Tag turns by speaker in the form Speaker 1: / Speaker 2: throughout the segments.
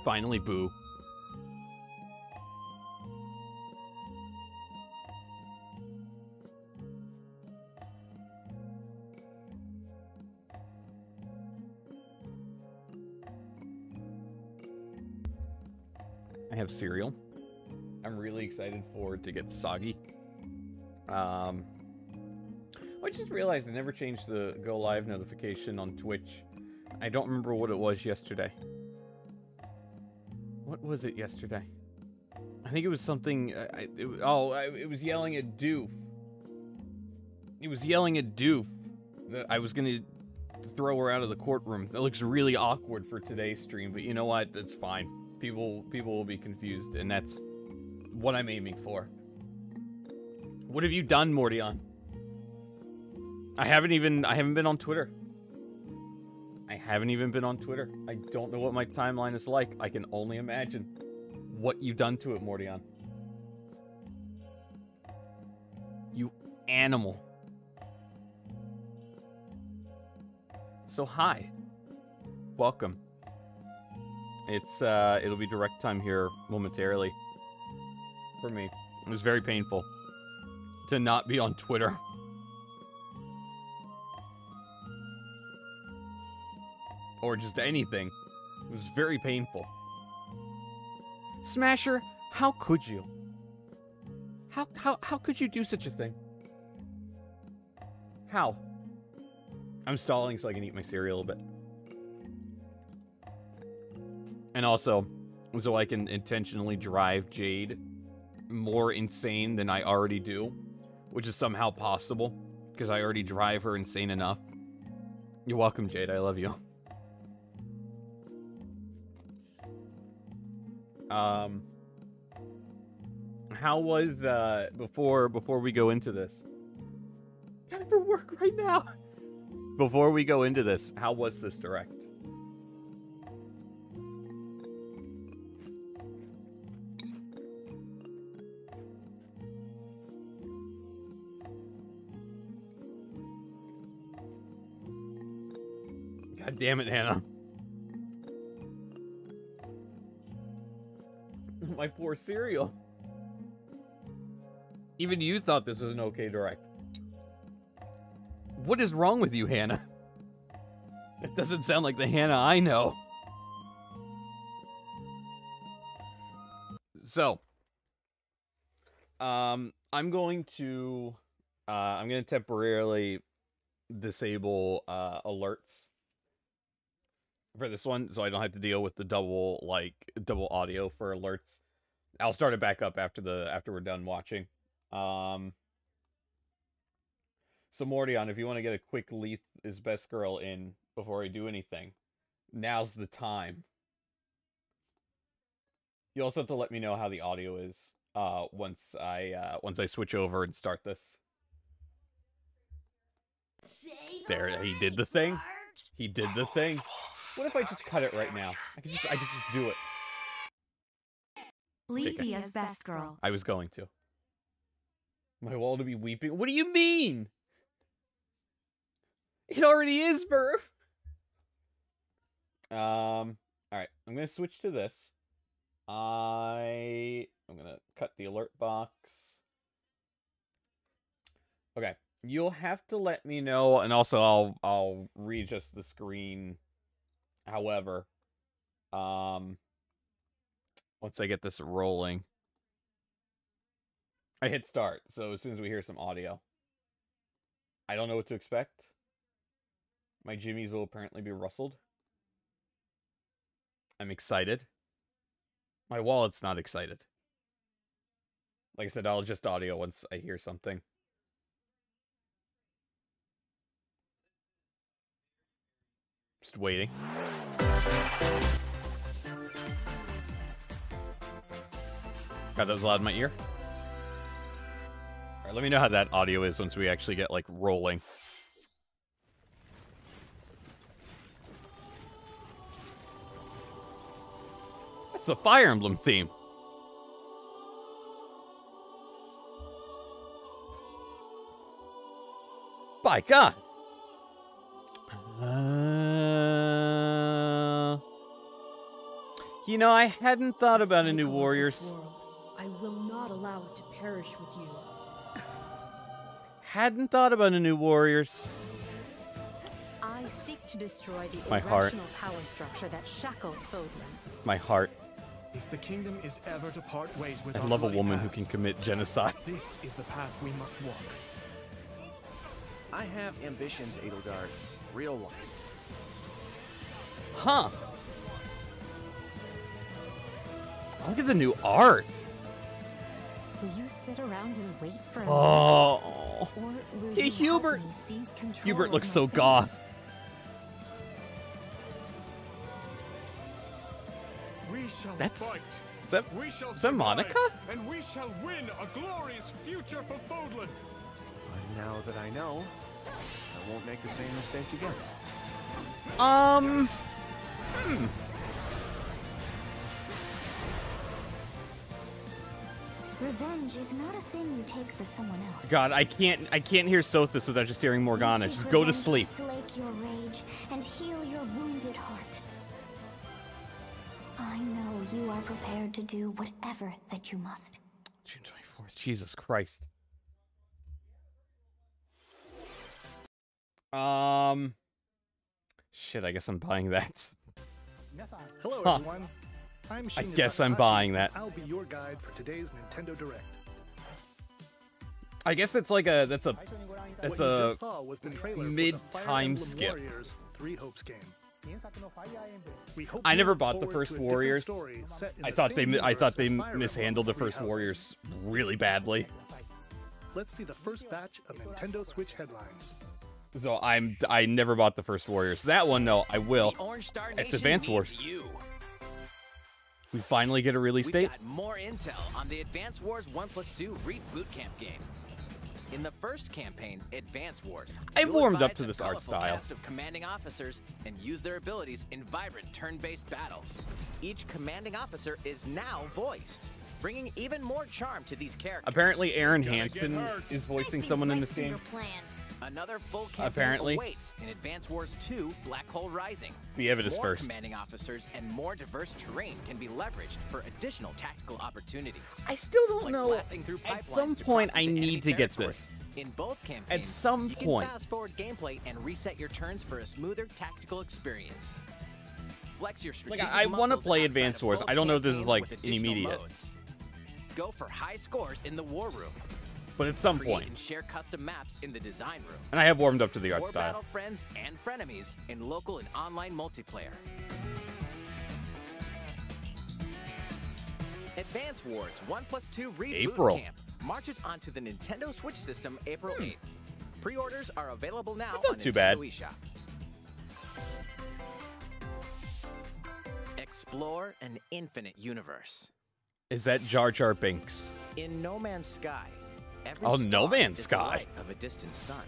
Speaker 1: Finally, boo. I have cereal. I'm really excited for it to get soggy. I just realized I never changed the go live notification on Twitch. I don't remember what it was yesterday. What was it yesterday? I think it was something. It was yelling at Doof. It was yelling at Doof that I was gonna throw her out of the courtroom. That looks really awkward for today's stream, but you know what? That's fine. People will be confused, and that's what I'm aiming for. What have you done, Mordion? I haven't been on Twitter. I haven't even been on Twitter. I don't know what my timeline is like. I can only imagine what you've done to it, Mordion. You animal. So hi. Welcome. It'll be direct time here momentarily. For me. It was very painful to not be on Twitter. Or just anything. It was very painful. Smasher, how could you? How could you do such a thing? How? I'm stalling so I can eat my cereal a bit. And also, so I can intentionally drive Jade more insane than I already do. Which is somehow possible. Because I already drive her insane enough. You're welcome, Jade. I love you. How was, before we go into this? Gotta for work right now. Before we go into this, how was this direct? God damn it, Hannah. My poor cereal. Even you thought this was an okay direct. What is wrong with you, Hannah? It doesn't sound like the Hannah I know. So, I'm going to temporarily disable alerts for this one, so I don't have to deal with the double audio for alerts. I'll start it back up after we're done watching. So Mordion, if you want to get a quick Leith is best girl in before I do anything, now's the time. You also have to let me know how the audio is once I switch over and start this. There, he did the thing. He did the thing. What if I just cut it right now? I could just do it.
Speaker 2: Leafy as best girl.
Speaker 1: I was going to. My wall to be weeping. What do you mean? It already is, Burf. Alright. I'm gonna switch to this. I'm gonna cut the alert box. Okay. You'll have to let me know, and also I'll readjust the screen. However, once I get this rolling, I hit start. So as soon as we hear some audio, I don't know what to expect. My jimmies will apparently be rustled. I'm excited. My wallet's not excited. Like I said, I'll adjust audio once I hear something. Just waiting. God, that was loud in my ear. Alright, let me know how that audio is once we actually get, like, rolling. That's the Fire Emblem theme. By God. You know, I hadn't thought
Speaker 2: The
Speaker 1: about a new
Speaker 2: cycle of
Speaker 1: Warriors.
Speaker 2: this world, I will not allow it to perish with you.
Speaker 1: Hadn't thought about a new Warriors.
Speaker 3: I seek to destroy the
Speaker 1: My heart.
Speaker 3: irrational power structure that shackles Fodlan.
Speaker 1: My heart.
Speaker 4: If the kingdom is ever to part ways with
Speaker 1: I
Speaker 4: our
Speaker 1: love a
Speaker 4: bloody
Speaker 1: woman who
Speaker 4: past,
Speaker 1: can commit genocide.
Speaker 4: this is the path we must walk.
Speaker 5: I have ambitions, Edelgard. Real ones.
Speaker 1: Huh. Look at the new art.
Speaker 3: Will you sit around and wait for a
Speaker 1: Oh.
Speaker 3: or will
Speaker 1: Hey,
Speaker 3: you
Speaker 1: Hubert.
Speaker 3: help me seize control
Speaker 1: Hubert
Speaker 3: of
Speaker 1: looks
Speaker 3: my
Speaker 1: so
Speaker 3: fate?
Speaker 1: goth.
Speaker 4: We shall
Speaker 1: That's-
Speaker 4: fight.
Speaker 1: Is that,
Speaker 4: We shall
Speaker 1: is that Monica?
Speaker 4: survive, and we shall win a glorious future for Fodlan.
Speaker 5: But now that I know, I won't make the same mistake again.
Speaker 6: Revenge is not a sin you take for someone else.
Speaker 1: God, I can't hear Sothis without just hearing Morgana.
Speaker 6: You seek
Speaker 1: Just go to
Speaker 6: revenge
Speaker 1: sleep.
Speaker 6: slake your rage and heal your wounded heart. I know you are prepared to do whatever that you must.
Speaker 1: June 24th. Jesus Christ. Shit, I guess I'm buying that.
Speaker 7: Hello,
Speaker 1: Huh.
Speaker 7: everyone. I'm
Speaker 1: I
Speaker 7: Shinya
Speaker 1: guess I'm
Speaker 7: Takahashi,
Speaker 1: buying that.
Speaker 7: and I'll be your guide for today's Nintendo Direct.
Speaker 1: I guess it's like a
Speaker 7: What you just saw was the trailer for the Fire
Speaker 1: mid-time
Speaker 7: Emblem
Speaker 1: skip.
Speaker 7: Warriors Three Hopes game. We hope
Speaker 1: I
Speaker 7: you
Speaker 1: never
Speaker 7: look
Speaker 1: bought the
Speaker 7: forward
Speaker 1: first
Speaker 7: to a different
Speaker 1: Warriors.
Speaker 7: story set in
Speaker 1: I
Speaker 7: the
Speaker 1: thought
Speaker 7: same
Speaker 1: they
Speaker 7: universe as
Speaker 1: mishandled
Speaker 7: Fire Emblem
Speaker 1: the
Speaker 7: Three
Speaker 1: first
Speaker 7: Houses.
Speaker 1: Warriors really badly.
Speaker 7: Let's see the first batch of Nintendo Switch headlines.
Speaker 1: So I never bought the first Warriors. That one, no, I will.
Speaker 8: The Orange Star
Speaker 1: It's
Speaker 8: Nation
Speaker 1: Advance
Speaker 8: needs
Speaker 1: Wars.
Speaker 8: you.
Speaker 1: We finally get a release
Speaker 8: We've
Speaker 1: date.
Speaker 8: got more intel on the Advance Wars 1+2 Reboot Camp game. In the first campaign, Advance Wars,
Speaker 1: I've
Speaker 8: you'll
Speaker 1: warmed up
Speaker 8: advise
Speaker 1: to
Speaker 8: a
Speaker 1: this art
Speaker 8: colorful
Speaker 1: style.
Speaker 8: cast of commanding officers and use their abilities in vibrant turn-based battles. Each commanding officer is now voiced, bringing even more charm to these characters.
Speaker 1: Apparently, Aaron Hansen is voicing someone in this
Speaker 6: Right through
Speaker 1: game.
Speaker 6: your plans.
Speaker 8: Another full campaign
Speaker 1: Apparently.
Speaker 8: awaits in Advance Wars 2 Black Hole Rising.
Speaker 1: The evidence
Speaker 8: More
Speaker 1: first.
Speaker 8: commanding officers and more diverse terrain can be leveraged for additional tactical opportunities.
Speaker 1: I still don't
Speaker 8: Like
Speaker 1: know.
Speaker 8: blasting through
Speaker 1: At
Speaker 8: pipelines
Speaker 1: some
Speaker 8: to
Speaker 1: point,
Speaker 8: cross
Speaker 1: I
Speaker 8: into
Speaker 1: need
Speaker 8: enemy
Speaker 1: to get
Speaker 8: territory.
Speaker 1: this.
Speaker 8: In both campaigns,
Speaker 1: some
Speaker 8: you
Speaker 1: point.
Speaker 8: can fast forward gameplay and reset your turns for a smoother tactical experience. Flex your strategic
Speaker 1: I wanna
Speaker 8: muscles
Speaker 1: play
Speaker 8: outside
Speaker 1: Advance
Speaker 8: of
Speaker 1: Wars.
Speaker 8: both
Speaker 1: I don't know if this is,
Speaker 8: campaigns
Speaker 1: like,
Speaker 8: with
Speaker 1: an
Speaker 8: additional
Speaker 1: immediate.
Speaker 8: modes. Go for high scores in the war room.
Speaker 1: But at some
Speaker 8: Create
Speaker 1: point.
Speaker 8: and share custom maps in the design room.
Speaker 1: And I have warmed up to the art
Speaker 8: Or
Speaker 1: style.
Speaker 8: battle friends and frenemies in local and online multiplayer. Advance Wars 1+2 Reboot
Speaker 1: April.
Speaker 8: Camp marches onto the Nintendo Switch system April 8th. Pre-orders are available now
Speaker 1: That's not
Speaker 8: on
Speaker 1: too
Speaker 8: Nintendo
Speaker 1: bad.
Speaker 8: eShop. Explore an infinite universe.
Speaker 1: Is that Jar Jar Binks?
Speaker 8: In No Man's Sky, every
Speaker 1: Oh,
Speaker 8: star
Speaker 1: No Man's
Speaker 8: is
Speaker 1: Sky.
Speaker 8: the light of a distant sun.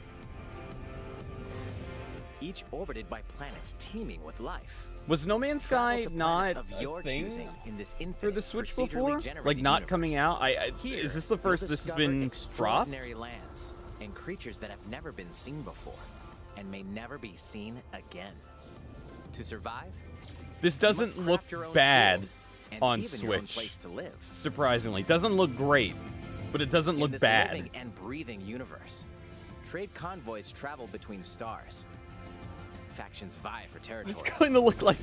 Speaker 8: Each orbited by planets teeming with life.
Speaker 1: Was No Man's
Speaker 8: Travel
Speaker 1: Sky
Speaker 8: to
Speaker 1: not
Speaker 8: planets of
Speaker 1: a
Speaker 8: your
Speaker 1: thing
Speaker 8: choosing in this
Speaker 1: for
Speaker 8: infinite,
Speaker 1: the Switch
Speaker 8: procedurally
Speaker 1: before? Like,
Speaker 8: generated
Speaker 1: not coming
Speaker 8: universe.
Speaker 1: out?
Speaker 8: Here,
Speaker 1: Is this the
Speaker 8: you'll
Speaker 1: first this has
Speaker 8: discover
Speaker 1: been dropped?
Speaker 8: extraordinary lands and creatures that have never been seen before and may never be seen again. To survive,
Speaker 1: This
Speaker 8: you must
Speaker 1: doesn't look
Speaker 8: craft your own
Speaker 1: bad
Speaker 8: tools and
Speaker 1: on
Speaker 8: even your own
Speaker 1: Switch.
Speaker 8: place to live.
Speaker 1: Surprisingly. Doesn't look great, but it doesn't
Speaker 8: In
Speaker 1: look
Speaker 8: this
Speaker 1: bad.
Speaker 8: living and breathing universe, trade convoys travel between stars. Factions vie for territory.
Speaker 1: It's going to look like...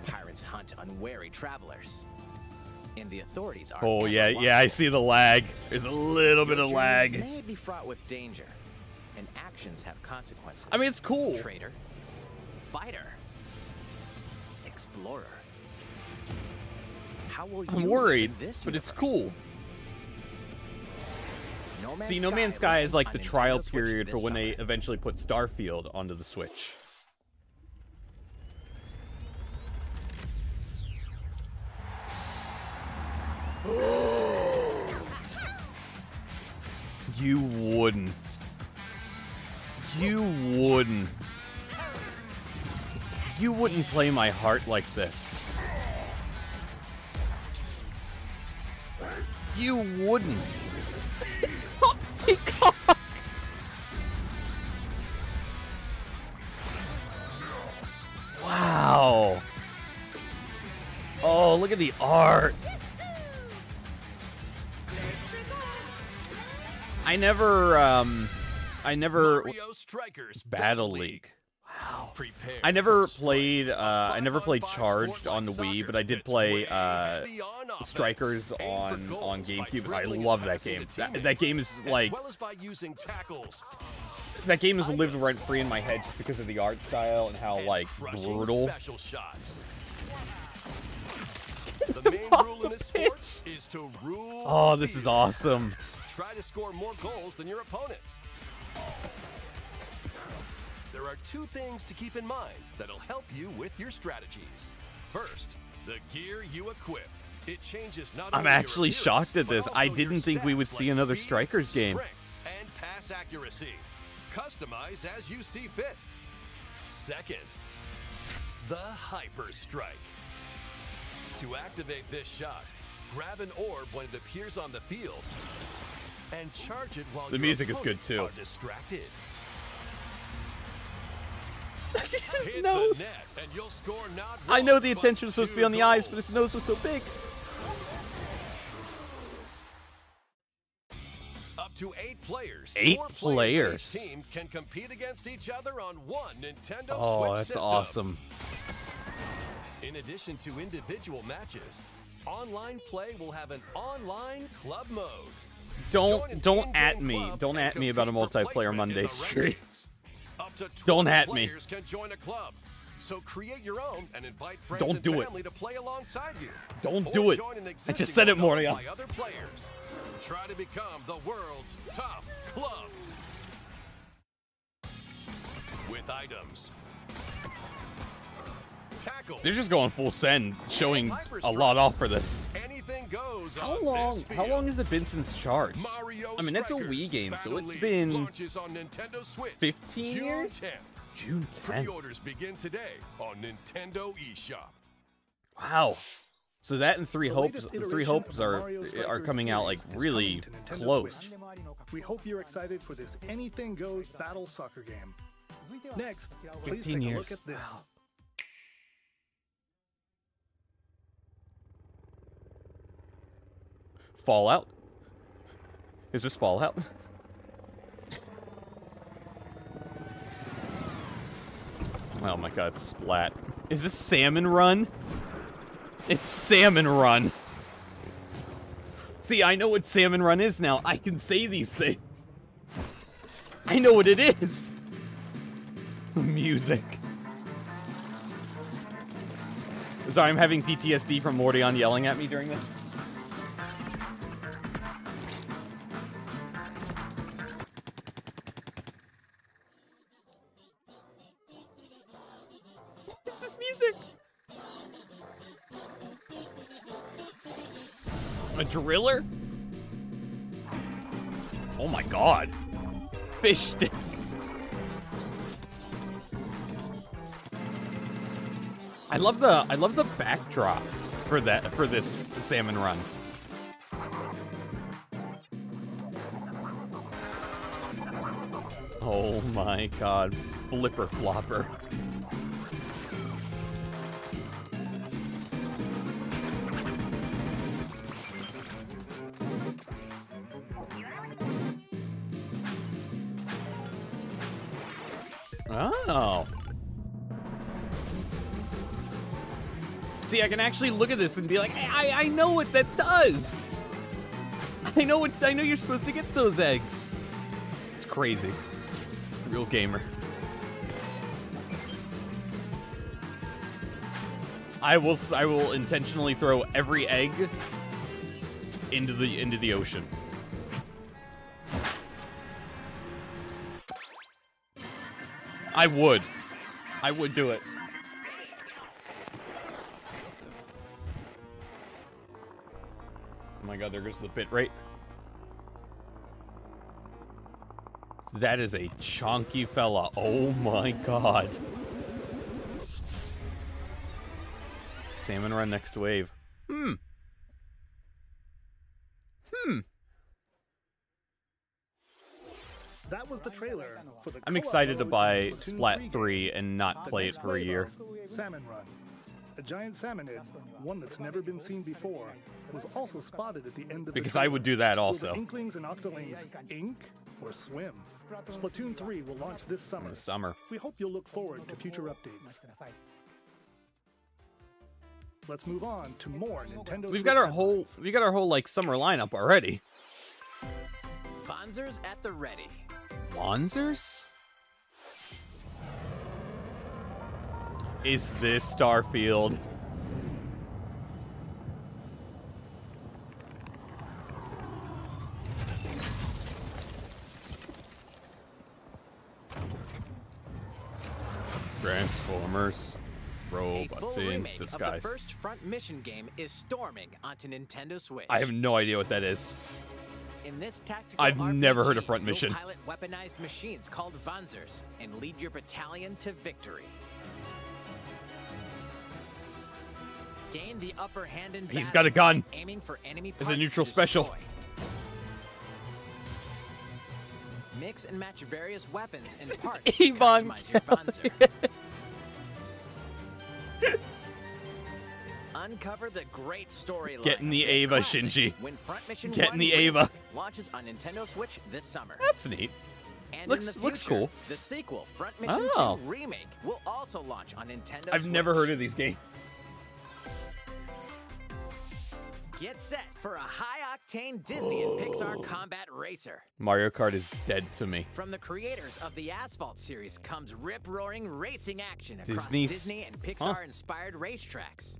Speaker 8: Pirates hunt unwary travelers. And the authorities are
Speaker 1: Oh,
Speaker 8: ever
Speaker 1: yeah,
Speaker 8: watching.
Speaker 1: I see the lag. There's a little bit
Speaker 8: Your
Speaker 1: of
Speaker 8: journey
Speaker 1: lag.
Speaker 8: may be fraught with danger, and actions have consequences.
Speaker 1: I mean, it's cool.
Speaker 8: Traitor, fighter, explorer. How will you
Speaker 1: I'm worried,
Speaker 8: live in this
Speaker 1: but it's
Speaker 8: universe?
Speaker 1: cool.
Speaker 8: No Man's
Speaker 1: See, No Man's Sky is
Speaker 8: launches
Speaker 1: like
Speaker 8: on
Speaker 1: the
Speaker 8: Nintendo
Speaker 1: trial
Speaker 8: Switch
Speaker 1: period for
Speaker 8: this
Speaker 1: when they
Speaker 8: summer.
Speaker 1: eventually put Starfield onto the Switch. You wouldn't. You wouldn't. You wouldn't play my heart like this. You wouldn't. Peacock! Wow. Oh, look at the art. I never
Speaker 4: Mario Strikers
Speaker 1: Battle League.
Speaker 4: Wow. Prepare
Speaker 1: I never
Speaker 4: for
Speaker 1: played
Speaker 4: strike.
Speaker 1: I never played
Speaker 4: Box
Speaker 1: Charged
Speaker 4: sport
Speaker 1: on the
Speaker 4: like
Speaker 1: Wii,
Speaker 4: soccer.
Speaker 1: but I did
Speaker 4: It's
Speaker 1: play
Speaker 4: way beyond offense.
Speaker 1: Strikers
Speaker 4: Aim for
Speaker 1: on
Speaker 4: goals by
Speaker 1: GameCube. I
Speaker 4: dribbling and
Speaker 1: love that
Speaker 4: passing
Speaker 1: game.
Speaker 4: to
Speaker 1: That
Speaker 4: teammates,
Speaker 1: game is like
Speaker 4: as well as by using tackles.
Speaker 1: that game has lived rent free in my head just because of the art style and how
Speaker 4: And
Speaker 1: like
Speaker 4: crushing
Speaker 1: brutal.
Speaker 4: special shots. The main rule in this sport is to rule.
Speaker 1: Oh, this
Speaker 4: the
Speaker 1: is
Speaker 4: field.
Speaker 1: awesome.
Speaker 4: Try to score more goals than your opponents. There are two things to keep in mind that'll help you with your strategies. First, the gear you equip. It changes not
Speaker 1: I'm
Speaker 4: only your
Speaker 1: actually
Speaker 4: appearance,
Speaker 1: shocked at
Speaker 4: but
Speaker 1: this.
Speaker 4: also
Speaker 1: I
Speaker 4: your
Speaker 1: didn't think we would
Speaker 4: stats
Speaker 1: see
Speaker 4: like
Speaker 1: another
Speaker 4: speed,
Speaker 1: Strikers game.
Speaker 4: strength, and pass accuracy. Customize as you see fit. Second, the Hyper Strike. To activate this shot, grab an orb when it appears on the field and charge it while
Speaker 1: The
Speaker 4: your
Speaker 1: music is good,
Speaker 4: opponents
Speaker 1: too.
Speaker 4: are distracted.
Speaker 1: His
Speaker 4: Hit
Speaker 1: nose.
Speaker 4: the net and you'll score not
Speaker 1: I know
Speaker 4: one,
Speaker 1: the
Speaker 4: but
Speaker 1: attention was supposed to be on the
Speaker 4: 2
Speaker 1: eyes, but
Speaker 4: goals.
Speaker 1: his nose was so big.
Speaker 4: Up to 8 players.
Speaker 1: 8
Speaker 4: 4
Speaker 1: players.
Speaker 4: In each team can compete against each other on one Nintendo
Speaker 1: Oh,
Speaker 4: Switch
Speaker 1: that's
Speaker 4: system.
Speaker 1: awesome.
Speaker 4: In addition to individual matches, online play will have an online club mode. Join an
Speaker 1: Don't
Speaker 4: in-game
Speaker 1: at me.
Speaker 4: club
Speaker 1: Don't
Speaker 4: and
Speaker 1: at me about a
Speaker 4: compete for
Speaker 1: multiplayer
Speaker 4: placement in
Speaker 1: Monday
Speaker 4: the
Speaker 1: stream.
Speaker 4: rankings. Up to 20
Speaker 1: Don't at me.
Speaker 4: players can join a club. So create your own and invite friends
Speaker 1: Don't
Speaker 4: and
Speaker 1: do it.
Speaker 4: family to play alongside you.
Speaker 1: Don't
Speaker 4: Or
Speaker 1: do it.
Speaker 4: join an
Speaker 1: I
Speaker 4: existing
Speaker 1: just said it,
Speaker 4: one owned
Speaker 1: Moria.
Speaker 4: by other players. Try to become the world's top club. With items. Tackle.
Speaker 1: They're just going full send, showing a lot off for this.
Speaker 4: Anything goes
Speaker 1: How
Speaker 4: on
Speaker 1: long?
Speaker 4: this
Speaker 1: How
Speaker 4: field.
Speaker 1: long has it been since Charge?
Speaker 4: Mario
Speaker 1: I mean, that's a
Speaker 4: Strikers
Speaker 1: Wii game, so
Speaker 4: Battle
Speaker 1: it's
Speaker 4: League
Speaker 1: been
Speaker 4: launches on Nintendo Switch
Speaker 1: 15
Speaker 4: June
Speaker 1: years?
Speaker 4: 10th.
Speaker 1: June 10th.
Speaker 4: Pre-orders begin today on Nintendo eShop.
Speaker 1: Wow. So that and Three
Speaker 7: The
Speaker 1: Hopes,
Speaker 7: latest
Speaker 1: Three
Speaker 7: iteration
Speaker 1: Hopes
Speaker 7: of the Mario
Speaker 1: are
Speaker 7: Strikers
Speaker 1: coming out like
Speaker 7: series is
Speaker 1: really
Speaker 7: coming to Nintendo
Speaker 1: close.
Speaker 7: Switch. We hope you're excited for this anything goes battle soccer game. Next, please
Speaker 1: 15
Speaker 7: take a
Speaker 1: years.
Speaker 7: look at this.
Speaker 1: Wow. Fallout? Is this Fallout? Oh my god, Splat. Is this Salmon Run? It's Salmon Run. See, I know what Salmon Run is now. I can say these things. I know what it is. Music. Sorry, I'm having PTSD from Mordion yelling at me during this. What's this music? A driller? Oh my god. Fish stick. I love the backdrop for this Salmon Run. Oh my god. Flipper flopper. Oh. See, I can actually look at this and be like, hey, I know what that does. I know you're supposed to get those eggs. It's crazy. Real gamer. I will intentionally throw every egg into the ocean. I would do it. Oh my god, there goes the bit rate. That is a chonky fella. Oh my god. Salmon Run next wave.
Speaker 7: That was the trailer for the
Speaker 1: I'm
Speaker 7: co-op
Speaker 1: excited to
Speaker 7: mode
Speaker 1: buy
Speaker 7: in Splatoon
Speaker 1: Splat
Speaker 7: 3
Speaker 1: 3 and not
Speaker 7: The
Speaker 1: play it
Speaker 7: next
Speaker 1: for a
Speaker 7: wave
Speaker 1: year.
Speaker 7: of Salmon Run. A giant salmonid, one that's never been seen before, was also spotted at the end of
Speaker 1: Because
Speaker 7: the
Speaker 1: I would do that
Speaker 7: Will
Speaker 1: also.
Speaker 7: the Inklings and Octolings ink or swim? Splatoon 3 will launch this summer.
Speaker 1: In the summer.
Speaker 7: We hope you'll look forward to future updates. Let's move on to more Nintendo
Speaker 1: We've
Speaker 7: Switch
Speaker 1: got our
Speaker 7: headlines.
Speaker 1: whole like summer lineup already.
Speaker 8: Fonzers at the ready.
Speaker 1: Wanzers? Is this Starfield? Transformers.
Speaker 8: A
Speaker 1: Robots
Speaker 8: full
Speaker 1: in
Speaker 8: remake of the
Speaker 1: disguise.
Speaker 8: first Front Mission game is storming onto Nintendo Switch.
Speaker 1: I have no idea what that is.
Speaker 8: In this tactical
Speaker 1: I've
Speaker 8: RPG,
Speaker 1: never heard of Front
Speaker 8: you'll
Speaker 1: Mission.
Speaker 8: pilot weaponized machines called Wanzers and lead your battalion to victory. Gain the upper hand in
Speaker 1: He's
Speaker 8: battle,
Speaker 1: got a gun.
Speaker 8: aiming for enemy
Speaker 1: It's
Speaker 8: parts
Speaker 1: a neutral
Speaker 8: to
Speaker 1: special.
Speaker 8: destroy. Mix and match various weapons and parts to
Speaker 1: Yvonne
Speaker 8: customize your Wanzer. Uncover the great storyline.
Speaker 1: Get in the
Speaker 8: of this
Speaker 1: Ava,
Speaker 8: classic
Speaker 1: Shinji.
Speaker 8: when Front Mission
Speaker 1: Get in
Speaker 8: 1
Speaker 1: the
Speaker 8: remake
Speaker 1: Ava.
Speaker 8: launches on Nintendo Switch this summer.
Speaker 1: That's neat.
Speaker 8: And
Speaker 1: Looks-
Speaker 8: in the
Speaker 1: looks
Speaker 8: future,
Speaker 1: cool.
Speaker 8: The sequel, Front Mission
Speaker 1: Oh.
Speaker 8: 2 Remake, will also launch on Nintendo
Speaker 1: I've
Speaker 8: Switch.
Speaker 1: never heard of these games.
Speaker 8: Get set for a high-octane Disney and Pixar combat racer.
Speaker 1: Mario Kart is dead to me.
Speaker 8: From the creators of the Asphalt series comes rip-roaring racing action across
Speaker 1: Disney's-
Speaker 8: Disney and Pixar-inspired racetracks.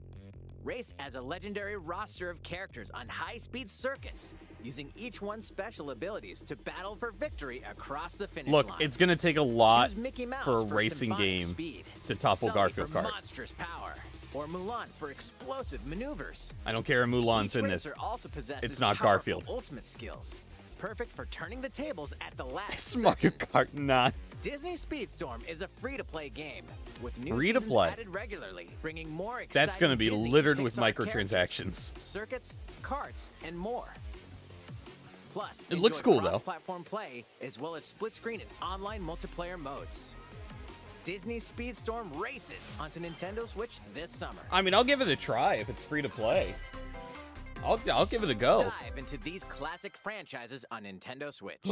Speaker 8: Race as a legendary roster of characters on high-speed circuits, using each one's special abilities to battle for victory across the finish
Speaker 1: Look,
Speaker 8: line.
Speaker 1: it's gonna take a lot
Speaker 8: Choose Mickey Mouse
Speaker 1: for a
Speaker 8: for
Speaker 1: racing
Speaker 8: symphonic
Speaker 1: game
Speaker 8: speed,
Speaker 1: to topple
Speaker 8: Sully
Speaker 1: Garfield
Speaker 8: for
Speaker 1: Kart.
Speaker 8: monstrous power, or Mulan for explosive maneuvers.
Speaker 1: I don't care if Mulan's
Speaker 8: Each
Speaker 1: in this.
Speaker 8: racer also possesses
Speaker 1: It's not
Speaker 8: powerful
Speaker 1: Garfield.
Speaker 8: ultimate skills, perfect for turning the tables at the last
Speaker 1: It's
Speaker 8: second.
Speaker 1: Mario Kart 9.
Speaker 8: Disney Speedstorm is a free-to-play game with new
Speaker 1: Free to
Speaker 8: seasons
Speaker 1: play.
Speaker 8: added regularly, bringing more exciting
Speaker 1: That's gonna be
Speaker 8: Disney
Speaker 1: littered
Speaker 8: and
Speaker 1: with
Speaker 8: Pixar
Speaker 1: microtransactions.
Speaker 8: characters, circuits, carts, and more. Plus,
Speaker 1: It looks
Speaker 8: enjoy
Speaker 1: cool, though.
Speaker 8: cross-platform play as well as split-screen and online multiplayer modes. Disney Speedstorm races onto Nintendo Switch this summer.
Speaker 1: I mean, I'll give it a try if it's free to play. I'll give it a go.
Speaker 8: Dive into these classic franchises on Nintendo Switch.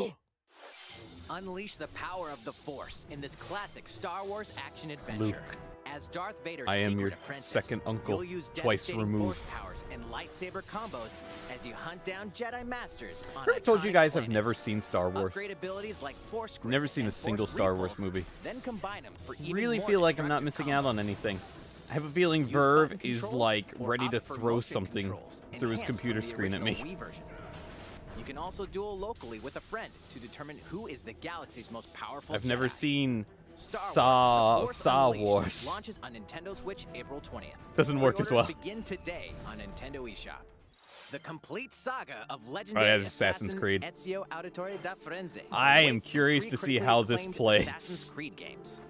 Speaker 8: Unleash the power of the Force in this classic Star Wars action adventure.
Speaker 1: Luke,
Speaker 8: As Darth Vader's
Speaker 1: I am
Speaker 8: secret
Speaker 1: your
Speaker 8: apprentice,
Speaker 1: second uncle,
Speaker 8: you'll use
Speaker 1: twice
Speaker 8: devastating
Speaker 1: removed.
Speaker 8: Force powers and lightsaber combos as you hunt down Jedi Masters on
Speaker 1: I told you
Speaker 8: iconic
Speaker 1: guys
Speaker 8: planets.
Speaker 1: I've never seen Star Wars.
Speaker 8: Upgrade abilities like Force Grip
Speaker 1: Never seen a
Speaker 8: and
Speaker 1: single
Speaker 8: Force
Speaker 1: Star Wars
Speaker 8: Repulse,
Speaker 1: movie.
Speaker 8: Then combine them for even
Speaker 1: Really
Speaker 8: more
Speaker 1: feel like I'm not
Speaker 8: destructive
Speaker 1: missing out on
Speaker 8: combos.
Speaker 1: anything. I have a feeling
Speaker 8: Use
Speaker 1: Verve
Speaker 8: button
Speaker 1: is
Speaker 8: controls
Speaker 1: like
Speaker 8: or
Speaker 1: ready to
Speaker 8: opt for
Speaker 1: throw
Speaker 8: motion
Speaker 1: something
Speaker 8: controls,
Speaker 1: through his
Speaker 8: enhanced
Speaker 1: computer
Speaker 8: from the
Speaker 1: screen at me.
Speaker 8: original Wii version. You can also duel locally with a friend to determine who is the galaxy's most powerful
Speaker 1: I've never
Speaker 8: Jedi.
Speaker 1: seen
Speaker 8: Star Wars: The
Speaker 1: Saw
Speaker 8: Force Unleashed
Speaker 1: Wars.
Speaker 8: launches on Nintendo Switch April 20th.
Speaker 1: Doesn't work as well.
Speaker 8: Pre-orders begin today on Nintendo eShop. The complete saga of
Speaker 1: Oh, yeah,
Speaker 8: legendary
Speaker 1: it's Assassin's
Speaker 8: assassin
Speaker 1: Creed.
Speaker 8: Ezio Auditore da Firenze
Speaker 1: I am
Speaker 8: awaits
Speaker 1: curious
Speaker 8: the
Speaker 1: to see
Speaker 8: critically
Speaker 1: how this
Speaker 8: acclaimed
Speaker 1: plays.
Speaker 8: Assassin's Creed games.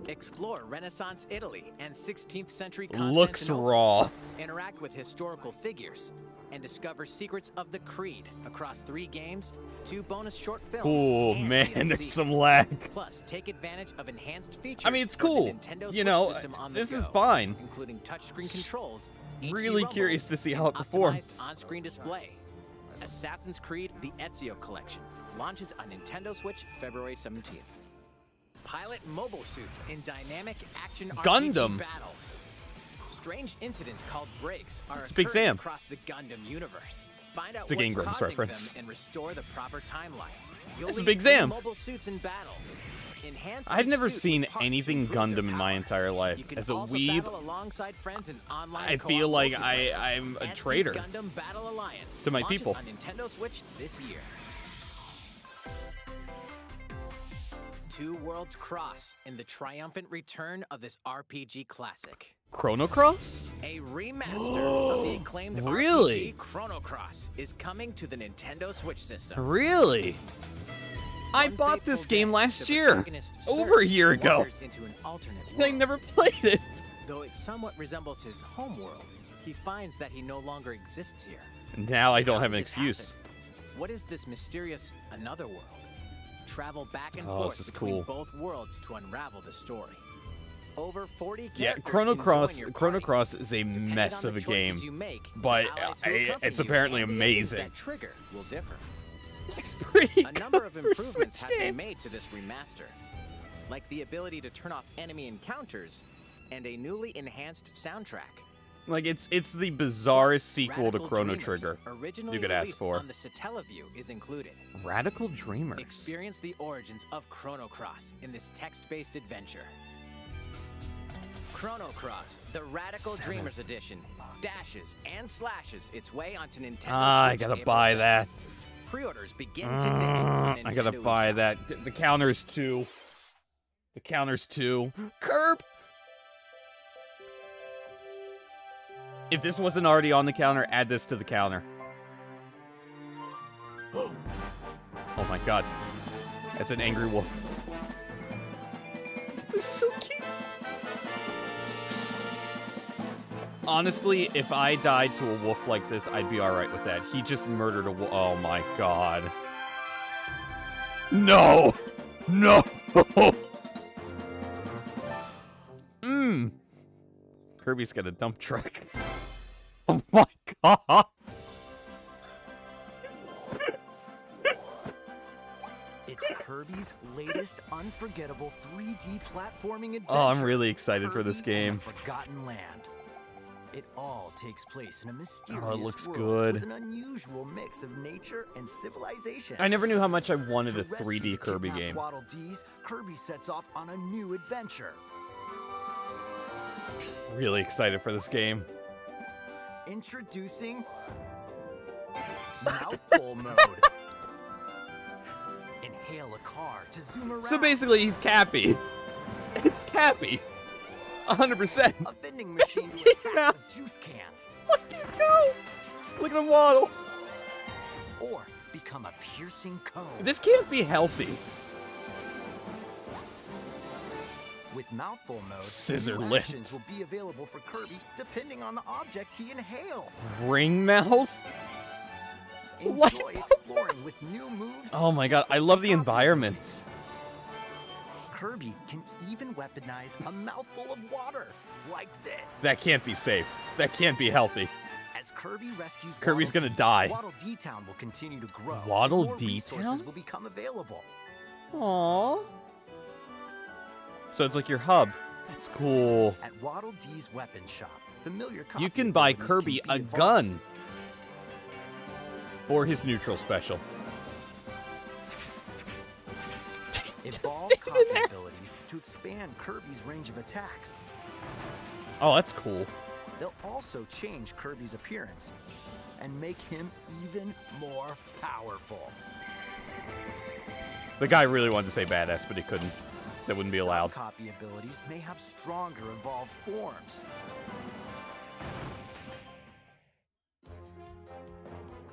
Speaker 8: Explore Renaissance Italy and 16th century
Speaker 1: Looks
Speaker 8: Constantinople.
Speaker 1: raw.
Speaker 8: Interact with historical figures and discover secrets of the Creed across 3 games, 2 bonus short films.
Speaker 1: Oh
Speaker 8: and
Speaker 1: man,
Speaker 8: DLC.
Speaker 1: there's some lag.
Speaker 8: Plus, take advantage of enhanced features.
Speaker 1: I mean, it's
Speaker 8: for the
Speaker 1: cool.
Speaker 8: Nintendo
Speaker 1: You
Speaker 8: Switch
Speaker 1: know,
Speaker 8: system on the
Speaker 1: this is
Speaker 8: go,
Speaker 1: fine.
Speaker 8: including touchscreen controls.
Speaker 1: Really
Speaker 8: HD
Speaker 1: curious
Speaker 8: rumble,
Speaker 1: to see how it
Speaker 8: and
Speaker 1: performs.
Speaker 8: optimized on-screen display. Assassin's Creed: The Ezio Collection launches on Nintendo Switch February 17th. Pilot mobile suits in dynamic action
Speaker 1: Gundam.
Speaker 8: RPG battles. Strange incidents called breaks are
Speaker 1: It's Big
Speaker 8: occurring
Speaker 1: Sam.
Speaker 8: across the Gundam universe. Find out
Speaker 1: It's a Game
Speaker 8: what's
Speaker 1: Grumps
Speaker 8: causing
Speaker 1: reference.
Speaker 8: them and restore the proper timeline. You'll
Speaker 1: It's a
Speaker 8: lead
Speaker 1: Big
Speaker 8: 3
Speaker 1: Sam.
Speaker 8: mobile suits in battle. Enhance
Speaker 1: I've
Speaker 8: each
Speaker 1: never
Speaker 8: suit
Speaker 1: seen
Speaker 8: with parts to
Speaker 1: anything
Speaker 8: improve their
Speaker 1: Gundam in my
Speaker 8: power.
Speaker 1: entire life.
Speaker 8: You can
Speaker 1: As a
Speaker 8: also
Speaker 1: weeb,
Speaker 8: battle alongside friends in online
Speaker 1: I
Speaker 8: co-op
Speaker 1: feel like
Speaker 8: multiplayer.
Speaker 1: I'm a
Speaker 8: SD
Speaker 1: traitor
Speaker 8: Gundam Battle Alliance
Speaker 1: to my
Speaker 8: launches
Speaker 1: people.
Speaker 8: on Nintendo Switch this year. Two worlds cross in the triumphant return of this RPG classic.
Speaker 1: Chrono Cross?
Speaker 8: A remaster of the acclaimed
Speaker 1: Really?
Speaker 8: RPG Chrono Cross is coming to the Nintendo Switch system.
Speaker 1: Really? I
Speaker 8: One
Speaker 1: bought
Speaker 8: fateful
Speaker 1: this game
Speaker 8: day,
Speaker 1: last
Speaker 8: the
Speaker 1: year.
Speaker 8: protagonist
Speaker 1: Over a
Speaker 8: Surge
Speaker 1: year ago.
Speaker 8: wanders into an alternate
Speaker 1: I
Speaker 8: world.
Speaker 1: never played it.
Speaker 8: Though it somewhat resembles his home world, he finds that he no longer exists here.
Speaker 1: Now I don't
Speaker 8: How
Speaker 1: have an
Speaker 8: did this
Speaker 1: excuse.
Speaker 8: happen? What is this mysterious another world? Travel back and
Speaker 1: Oh,
Speaker 8: forth
Speaker 1: this is
Speaker 8: between
Speaker 1: cool.
Speaker 8: both worlds to unravel the story. Over 40
Speaker 1: Yeah,
Speaker 8: characters
Speaker 1: Chrono
Speaker 8: can
Speaker 1: Cross.
Speaker 8: join your
Speaker 1: Chrono
Speaker 8: party.
Speaker 1: Cross is a
Speaker 8: Depending
Speaker 1: mess
Speaker 8: on the
Speaker 1: of a
Speaker 8: choices
Speaker 1: game,
Speaker 8: you make,
Speaker 1: but
Speaker 8: the allies who accompany
Speaker 1: it's
Speaker 8: you
Speaker 1: apparently
Speaker 8: and the enemies
Speaker 1: amazing.
Speaker 8: that trigger will differ.
Speaker 1: It's pretty
Speaker 8: A number
Speaker 1: good
Speaker 8: of
Speaker 1: for
Speaker 8: improvements
Speaker 1: Switch
Speaker 8: have been
Speaker 1: game.
Speaker 8: made to this remaster, like the ability to turn off enemy encounters and a newly enhanced soundtrack.
Speaker 1: Like it's the bizarrest sequel to
Speaker 8: Radical
Speaker 1: Chrono
Speaker 8: Dreamers,
Speaker 1: Trigger
Speaker 8: originally
Speaker 1: you could ask
Speaker 8: released
Speaker 1: for.
Speaker 8: on the Satellaview is included.
Speaker 1: Radical Dreamers.
Speaker 8: Experience the origins of Chrono Cross in this text-based adventure. Chrono Cross, the Radical Dreamers edition, dashes and slashes its way onto Nintendo
Speaker 1: I
Speaker 8: Switch
Speaker 1: gotta
Speaker 8: April
Speaker 1: buy
Speaker 8: 7th.
Speaker 1: that.
Speaker 8: Pre-orders begin today. on
Speaker 1: I gotta
Speaker 8: Nintendo
Speaker 1: buy
Speaker 8: eShop.
Speaker 1: that. The counter's 2. The counter's 2. Curb! If this wasn't already on the counter, add this to the counter. Oh my god. That's an angry wolf. They're so cute. Honestly, if I died to a wolf like this, I'd be alright with that. He just murdered a wolf. Oh my god. No! No! Kirby's got a dump truck. Oh my god!
Speaker 9: It's Kirby's latest unforgettable 3D platforming adventure.
Speaker 1: Oh, I'm really excited for this
Speaker 9: Kirby and
Speaker 1: game.
Speaker 9: the Forgotten Land. It all takes place in a mysterious
Speaker 1: Oh, it looks
Speaker 9: world
Speaker 1: good.
Speaker 9: with an unusual mix of nature and civilization.
Speaker 1: I never knew how much I wanted
Speaker 9: To
Speaker 1: a
Speaker 9: rescue
Speaker 1: 3D
Speaker 9: the
Speaker 1: Kirby
Speaker 9: kidnapped
Speaker 1: game.
Speaker 9: Waddle Dees, Kirby sets off on a new adventure.
Speaker 1: Really excited for this game.
Speaker 9: Introducing Mouthful Mode. Inhale a car to zoom around.
Speaker 1: So basically, he's Cappy. It's Cappy. 100%.
Speaker 9: A vending machine to attack with juice cans.
Speaker 1: Look at him go. Look at him waddle.
Speaker 9: Or become a piercing cone.
Speaker 1: This can't be healthy.
Speaker 9: With Mouthful Mode,
Speaker 1: Scissor
Speaker 9: new
Speaker 1: lips.
Speaker 9: actions will be available for Kirby depending on the object he inhales.
Speaker 1: Ring mouth? What?
Speaker 9: Enjoy exploring with new moves.
Speaker 1: Oh my god, I love the environments.
Speaker 9: Kirby can even weaponize a mouthful of water, like this.
Speaker 1: That can't be safe. That can't be healthy.
Speaker 9: As Kirby rescues
Speaker 1: Kirby's
Speaker 9: Waddle
Speaker 1: gonna
Speaker 9: Dees,
Speaker 1: die.
Speaker 9: Waddle Dee Town will continue to grow. and
Speaker 1: Waddle
Speaker 9: more
Speaker 1: Dee
Speaker 9: resources
Speaker 1: Town?
Speaker 9: will become available.
Speaker 1: Aww. So it's like your hub. That's cool.
Speaker 9: At Waddle Dee's weapon shop, familiar
Speaker 1: You
Speaker 9: copy
Speaker 1: can buy
Speaker 9: abilities
Speaker 1: Kirby
Speaker 9: can
Speaker 1: a
Speaker 9: be evolved.
Speaker 1: gun. Or his neutral special.
Speaker 9: Evolve copy abilities to expand Kirby's range of attacks.
Speaker 1: Oh, that's cool.
Speaker 9: They'll also change Kirby's appearance and make him even more powerful.
Speaker 1: The guy really wanted to say badass, but he couldn't. That wouldn't be allowed.
Speaker 9: Some copy abilities may have stronger evolved forms.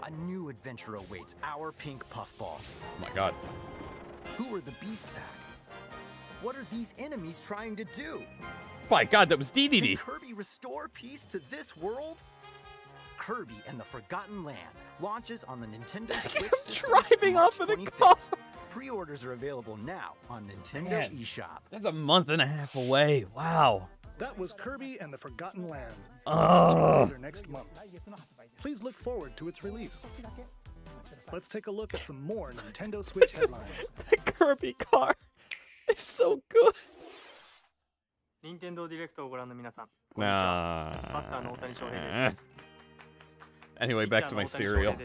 Speaker 9: A new adventure awaits our pink puffball.
Speaker 1: Oh my god.
Speaker 9: Who are the Beast Pack? What are these enemies trying to do?
Speaker 1: My god, that was
Speaker 9: Can
Speaker 1: DDD.
Speaker 9: Kirby restore peace to this world? Kirby and the Forgotten Land launches on the Nintendo Switch system
Speaker 1: Driving
Speaker 9: March
Speaker 1: off in a
Speaker 9: 25th.
Speaker 1: car.
Speaker 9: Pre-orders are available now on Nintendo
Speaker 1: Man.
Speaker 9: eShop.
Speaker 1: That's a month and a half away. Wow.
Speaker 7: That was Kirby and the Forgotten Land.
Speaker 1: Oh.
Speaker 7: Later next month. Please look forward to its release. Let's take a look at some more Nintendo Switch headlines.
Speaker 1: The Kirby car is so good.
Speaker 10: 任天堂ディレクトをご覧の皆さん、こんにちは。バッターの大谷翔平です。
Speaker 1: Anyway, back to my cereal.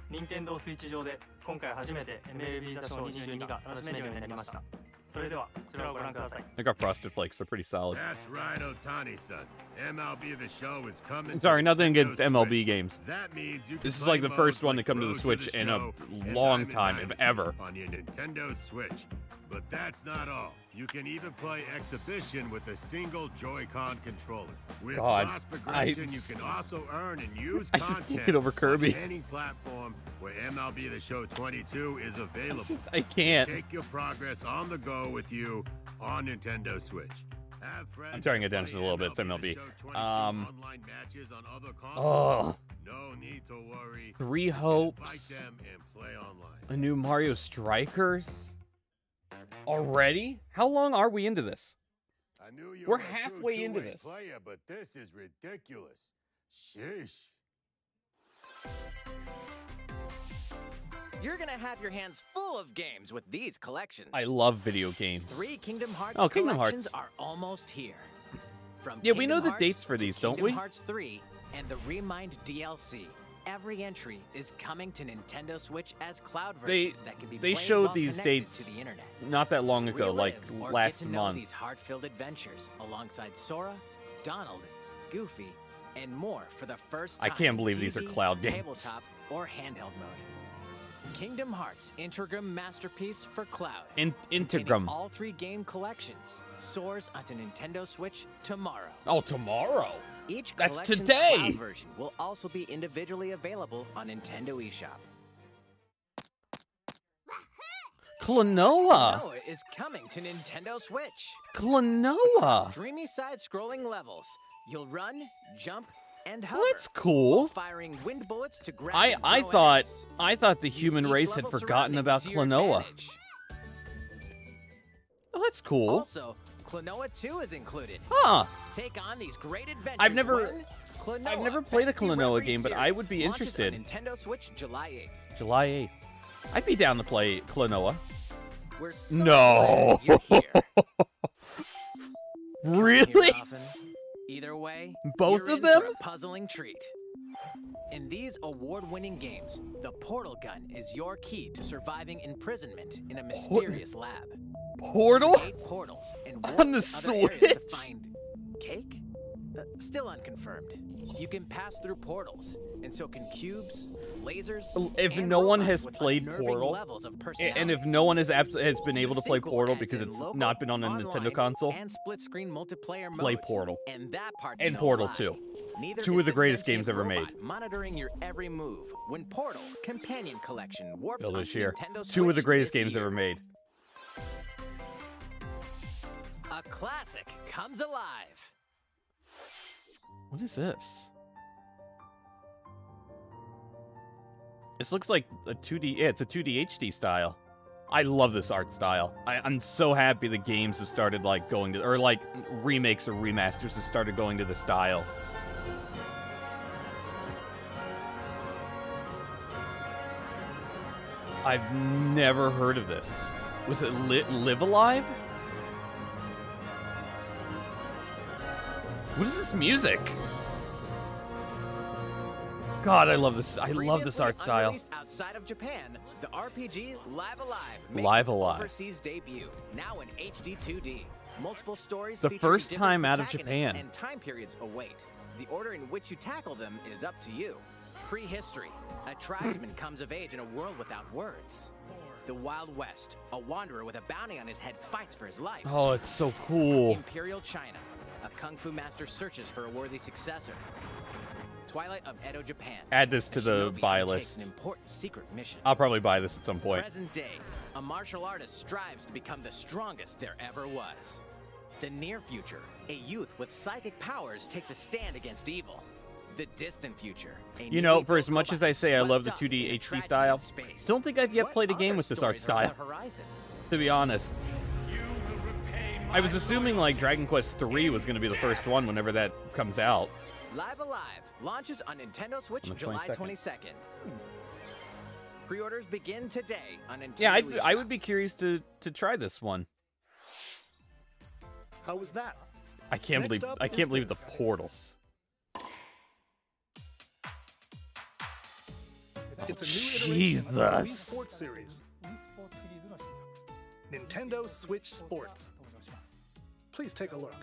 Speaker 10: 任天堂スイッチ上で今回初めて MLB 打賞22が楽しめるようになりました。それではこちらをご覧ください。
Speaker 1: I got Frosted Flakes. They're pretty solid.
Speaker 11: That's right, Otani-san. MLB The Show is coming.
Speaker 1: Sorry,
Speaker 11: to
Speaker 1: nothing against
Speaker 11: Nintendo
Speaker 1: MLB
Speaker 11: Switch.
Speaker 1: games.
Speaker 11: That means you can
Speaker 1: This is
Speaker 11: play
Speaker 1: like the first
Speaker 11: modes
Speaker 1: one to come to the
Speaker 11: Road
Speaker 1: Switch in a
Speaker 11: Show and
Speaker 1: long
Speaker 11: Diamond
Speaker 1: time, if
Speaker 11: Dynasty
Speaker 1: ever.
Speaker 11: on your Nintendo Switch. But that's not all. You can even play Exhibition with a single Joy-Con controller. With
Speaker 1: God,
Speaker 11: cross progression, you can also earn and use
Speaker 1: I just
Speaker 11: content
Speaker 1: can't get over Kirby.
Speaker 11: on any platform where MLB The Show 22 is available.
Speaker 1: I can't.
Speaker 11: Take your progress on the go with you on Nintendo Switch. Have friends
Speaker 1: I'm tearing it down
Speaker 11: play
Speaker 1: just a little bit. It's
Speaker 11: The
Speaker 1: MLB.
Speaker 11: Show 22
Speaker 1: Um,
Speaker 11: online matches on other
Speaker 1: Oh.
Speaker 11: consoles. No need to worry.
Speaker 1: Three
Speaker 11: You can
Speaker 1: Hopes.
Speaker 11: invite them and play online.
Speaker 1: A new Mario Strikers? Already? How long are we into this?
Speaker 11: I knew you
Speaker 1: We're
Speaker 11: were a
Speaker 1: halfway
Speaker 11: true
Speaker 1: into
Speaker 11: two-way
Speaker 1: this.
Speaker 11: player, but this is ridiculous. Sheesh.
Speaker 8: You're gonna have your hands full of games with these collections.
Speaker 1: I love video games.
Speaker 8: 3 Kingdom Hearts
Speaker 1: Kingdom
Speaker 8: collections
Speaker 1: Hearts.
Speaker 8: are almost here. From
Speaker 1: Yeah, we know
Speaker 8: Kingdom
Speaker 1: the
Speaker 8: Hearts
Speaker 1: dates for
Speaker 8: to
Speaker 1: these, don't
Speaker 8: Kingdom
Speaker 1: we?
Speaker 8: Hearts 3 and the Remind DLC. Every entry is coming to Nintendo Switch as cloud versions that can be
Speaker 1: They
Speaker 8: played
Speaker 1: showed
Speaker 8: while
Speaker 1: these
Speaker 8: connected
Speaker 1: dates
Speaker 8: to the internet.
Speaker 1: not that long ago, like
Speaker 8: Relive or
Speaker 1: last
Speaker 8: get to know
Speaker 1: month.
Speaker 8: these heart-filled adventures alongside Sora, Donald, Goofy, and more for the first time.
Speaker 1: I can't believe these are
Speaker 8: TV,
Speaker 1: cloud games.
Speaker 8: tabletop, or handheld mode. Kingdom Hearts Intergram Masterpiece for Cloud.
Speaker 1: Intergram.
Speaker 8: Containing all 3 game collections soars onto Nintendo Switch tomorrow.
Speaker 1: Oh, tomorrow.
Speaker 8: Each
Speaker 1: That's
Speaker 8: collection's
Speaker 1: today.
Speaker 8: cloud version will also be individually available on Nintendo eShop.
Speaker 1: Klonoa.
Speaker 8: Klonoa is coming to Nintendo Switch.
Speaker 1: Klonoa.
Speaker 8: Dreamy side-scrolling levels. You'll run, jump, and hover.
Speaker 1: Well, that's cool.
Speaker 8: Firing wind bullets to grab
Speaker 1: I
Speaker 8: and throw enemies.
Speaker 1: thought the human
Speaker 8: Use each
Speaker 1: race had
Speaker 8: level
Speaker 1: forgotten about
Speaker 8: surroundings to your
Speaker 1: Klonoa.
Speaker 8: advantage.
Speaker 1: Oh, that's cool.
Speaker 8: Also, Klonoa 2 is included.
Speaker 1: Huh.
Speaker 8: Take on these great adventures.
Speaker 1: I've never
Speaker 8: when
Speaker 1: I've
Speaker 8: Klonoa
Speaker 1: never played a
Speaker 8: Fantasy
Speaker 1: Klonoa
Speaker 8: Reverie
Speaker 1: game, but I would
Speaker 8: series
Speaker 1: be
Speaker 8: launches
Speaker 1: interested.
Speaker 8: on Nintendo Switch July 8th.
Speaker 1: July 8th. I'd be down to play Klonoa.
Speaker 8: We're so
Speaker 1: No.
Speaker 8: glad you're here.
Speaker 1: Really?
Speaker 8: Often. Either way,
Speaker 1: Both
Speaker 8: you're
Speaker 1: of
Speaker 8: in
Speaker 1: them?
Speaker 8: for a puzzling treat. In these award-winning games, the portal gun is your key to surviving imprisonment in a mysterious lab.
Speaker 1: Portal?
Speaker 8: Create portals and warp
Speaker 1: On the
Speaker 8: to other areas to
Speaker 1: Switch?
Speaker 8: find cake? Still unconfirmed. You can pass through portals, and so can cubes, lasers.
Speaker 1: If
Speaker 8: and
Speaker 1: no one
Speaker 8: robots
Speaker 1: has
Speaker 8: with
Speaker 1: played
Speaker 8: unnerving
Speaker 1: Portal,
Speaker 8: levels of personality.
Speaker 1: and if no one has been able to play
Speaker 8: sequel
Speaker 1: Portal
Speaker 8: adds
Speaker 1: because
Speaker 8: in
Speaker 1: it's
Speaker 8: local,
Speaker 1: not been on a
Speaker 8: online,
Speaker 1: Nintendo console,
Speaker 8: and split-screen multiplayer
Speaker 1: play
Speaker 8: modes.
Speaker 1: Portal.
Speaker 8: And that part's
Speaker 1: And
Speaker 8: no
Speaker 1: Portal
Speaker 8: lie.
Speaker 1: 2.
Speaker 8: Neither
Speaker 1: 2 of
Speaker 8: is
Speaker 1: the greatest
Speaker 8: sentient
Speaker 1: games ever made.
Speaker 8: robot monitoring your every move when Portal Companion Collection warps
Speaker 1: Bill
Speaker 8: onto
Speaker 1: this year.
Speaker 8: Nintendo
Speaker 1: 2 of the
Speaker 8: Switch
Speaker 1: greatest
Speaker 8: this
Speaker 1: games
Speaker 8: year.
Speaker 1: ever made.
Speaker 8: A classic comes alive.
Speaker 1: What is this? This looks like a 2D. Yeah, it's a 2D HD style. I love this art style. I'm so happy the games have started like going to, or like remakes or remasters have started going to the style. I've never heard of this. Was it Live Alive? What is this music? God, I love this. I love this art style.
Speaker 8: Unreleased outside of Japan, the RPG Live Alive makes
Speaker 1: Live
Speaker 8: its
Speaker 1: Alive.
Speaker 8: overseas debut, now in HD 2D. Multiple stories
Speaker 1: The
Speaker 8: featuring
Speaker 1: first
Speaker 8: different
Speaker 1: time out of
Speaker 8: protagonists
Speaker 1: Japan.
Speaker 8: and time periods await. The order in which you tackle them is up to you. Prehistory. A tribesman comes of age in a world without words. The Wild West. A wanderer with a bounty on his head fights for his life.
Speaker 1: Oh, it's so cool.
Speaker 8: Imperial China. A kung fu master searches for a worthy successor. Twilight of Edo, Japan.
Speaker 1: Add this to
Speaker 8: A
Speaker 1: the
Speaker 8: shinobi
Speaker 1: buy
Speaker 8: undertakes
Speaker 1: list.
Speaker 8: An important secret mission.
Speaker 1: I'll probably buy this at some point.
Speaker 8: Present day, a martial artist strives to become the strongest there ever was. The near future, a youth with psychic powers takes a stand against evil. The distant future, a
Speaker 1: You know,
Speaker 8: newly
Speaker 1: for as
Speaker 8: built
Speaker 1: much as
Speaker 8: robot
Speaker 1: I say I love the
Speaker 8: swept up
Speaker 1: 2D
Speaker 8: in a
Speaker 1: HD
Speaker 8: tragedy
Speaker 1: style,
Speaker 8: in space.
Speaker 1: don't think I've yet
Speaker 8: What
Speaker 1: played a game
Speaker 8: other
Speaker 1: with this art
Speaker 8: stories are on
Speaker 1: style,
Speaker 8: the horizon?
Speaker 1: to be honest. I was assuming like Dragon Quest 3 was going to be the first one whenever that comes out.
Speaker 8: Live Alive launches on Nintendo Switch
Speaker 1: On the
Speaker 8: July
Speaker 1: 22nd.
Speaker 8: 22nd. Pre-orders begin today on Nintendo
Speaker 1: Yeah, I
Speaker 8: eShop.
Speaker 1: would be curious to try this one.
Speaker 7: How was that?
Speaker 1: I can't
Speaker 7: Next
Speaker 1: believe
Speaker 7: up
Speaker 1: I
Speaker 7: is
Speaker 1: can't believe the
Speaker 7: this.
Speaker 1: portals.
Speaker 7: It's a new iteration of the Wii
Speaker 1: Jesus.
Speaker 7: Sports series. Nintendo Switch Sports. Please take a look.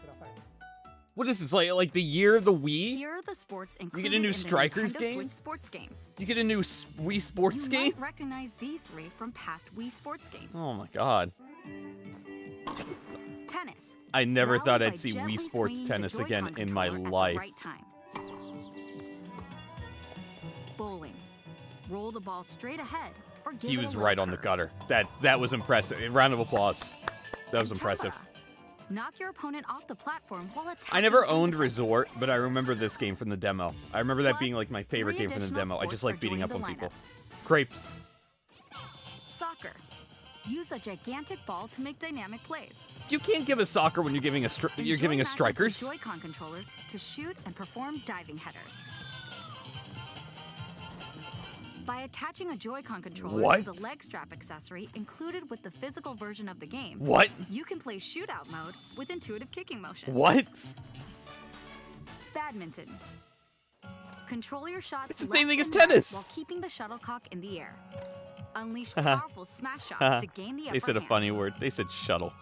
Speaker 1: What is this, like the year of the Wii?
Speaker 12: Here are the sports
Speaker 1: You
Speaker 12: included
Speaker 1: get a new
Speaker 12: in the
Speaker 1: Strikers
Speaker 12: Nintendo
Speaker 1: game?
Speaker 12: Switch sports game.
Speaker 1: You get a new Wii Sports
Speaker 12: You
Speaker 1: game?
Speaker 12: might recognize these 3 from past Wii sports games.
Speaker 1: Oh my god.
Speaker 12: Tennis.
Speaker 1: I never
Speaker 12: Rally
Speaker 1: thought
Speaker 12: by
Speaker 1: I'd see
Speaker 12: gently
Speaker 1: Wii Sports
Speaker 12: swinging the
Speaker 1: tennis
Speaker 12: Joy-Con
Speaker 1: again in my
Speaker 12: controller at the
Speaker 1: life.
Speaker 12: right time. Bowling. Roll the ball straight ahead or give
Speaker 1: He
Speaker 12: it a
Speaker 1: was
Speaker 12: low
Speaker 1: right on the
Speaker 12: curve.
Speaker 1: gutter. That was impressive. A round of applause. That was impressive.
Speaker 12: Knock your opponent off the platform while attacking.
Speaker 1: I never
Speaker 12: and
Speaker 1: owned
Speaker 12: defending.
Speaker 1: Resort, but I remember this game from the demo. I remember that
Speaker 12: Plus,
Speaker 1: being like my favorite
Speaker 12: 3
Speaker 1: game from the
Speaker 12: additional
Speaker 1: demo. I just
Speaker 12: sports
Speaker 1: like
Speaker 12: are
Speaker 1: beating up
Speaker 12: joining
Speaker 1: on
Speaker 12: the
Speaker 1: people.
Speaker 12: lineup.
Speaker 1: Crepes.
Speaker 12: Soccer. Use a gigantic ball to make dynamic plays.
Speaker 1: You can't give a soccer when you're giving a strikers.
Speaker 12: Joy-Con controllers to shoot and perform diving headers. By attaching a Joy-Con controller to the leg strap accessory included with the physical version of the game, you can play shootout mode with intuitive kicking motions. Badminton. Control your shots.
Speaker 1: It's the same thing as tennis.
Speaker 12: While keeping the shuttlecock in the air. Unleash powerful smash shots to gain the upper
Speaker 1: They said a
Speaker 12: hand.
Speaker 1: funny word. They said shuttle.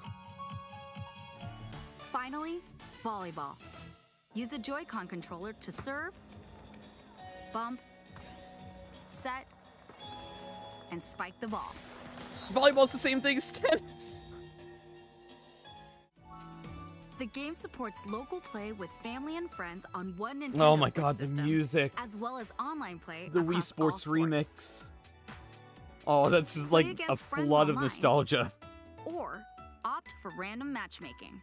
Speaker 12: Finally, volleyball. Use a Joy-Con controller to serve, bump, set, and spike the ball.
Speaker 1: Volleyball's the same thing as tennis.
Speaker 12: The game supports local play with family and friends on one Nintendo
Speaker 1: Oh my
Speaker 12: Switch
Speaker 1: god, the
Speaker 12: system,
Speaker 1: music.
Speaker 12: as well as online play
Speaker 1: The Wii Sports remix. Oh, that's just like a
Speaker 12: against friends
Speaker 1: flood of
Speaker 12: online.
Speaker 1: nostalgia.
Speaker 12: Or opt for random matchmaking.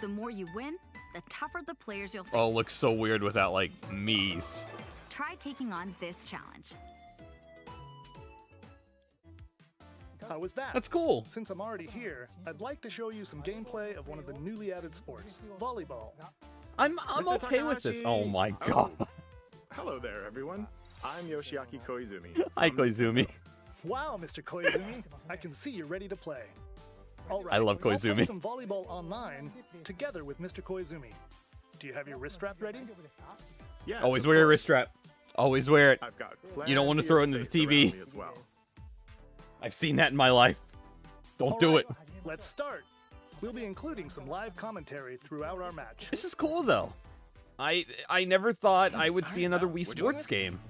Speaker 12: The more you win, the tougher the players you'll face.
Speaker 1: Oh, it looks so weird without like Mii's.
Speaker 12: Try taking on this challenge.
Speaker 7: How was that?
Speaker 1: That's cool.
Speaker 7: Since I'm already here, I'd like to show you some gameplay of one of the newly added sports, volleyball.
Speaker 1: I'm
Speaker 13: Mr.
Speaker 1: okay with this.
Speaker 13: Takahashi.
Speaker 1: Oh my god.
Speaker 13: Hello there, everyone. I'm Yoshiaki Koizumi.
Speaker 1: Hi, Koizumi.
Speaker 7: Wow, Mr. Koizumi, I can see you're ready to play. All right,
Speaker 1: I love
Speaker 7: I'll play
Speaker 1: Koizumi.
Speaker 7: some volleyball online together with Mr. Koizumi. Do you have your wrist strap ready?
Speaker 13: Yes,
Speaker 1: Always
Speaker 13: of
Speaker 1: wear a
Speaker 13: course.
Speaker 1: wrist strap. Always wear it.
Speaker 13: I've got
Speaker 1: You don't want to
Speaker 13: plenty
Speaker 1: throw it
Speaker 13: of
Speaker 1: into the
Speaker 13: space around
Speaker 1: TV.
Speaker 13: me as well.
Speaker 1: I've seen that in my life. Don't
Speaker 7: All
Speaker 1: do
Speaker 7: right,
Speaker 1: it.
Speaker 7: Let's start. We'll be including some live commentary throughout our match.
Speaker 1: This is cool though. I never thought I would see another Wii Sports game.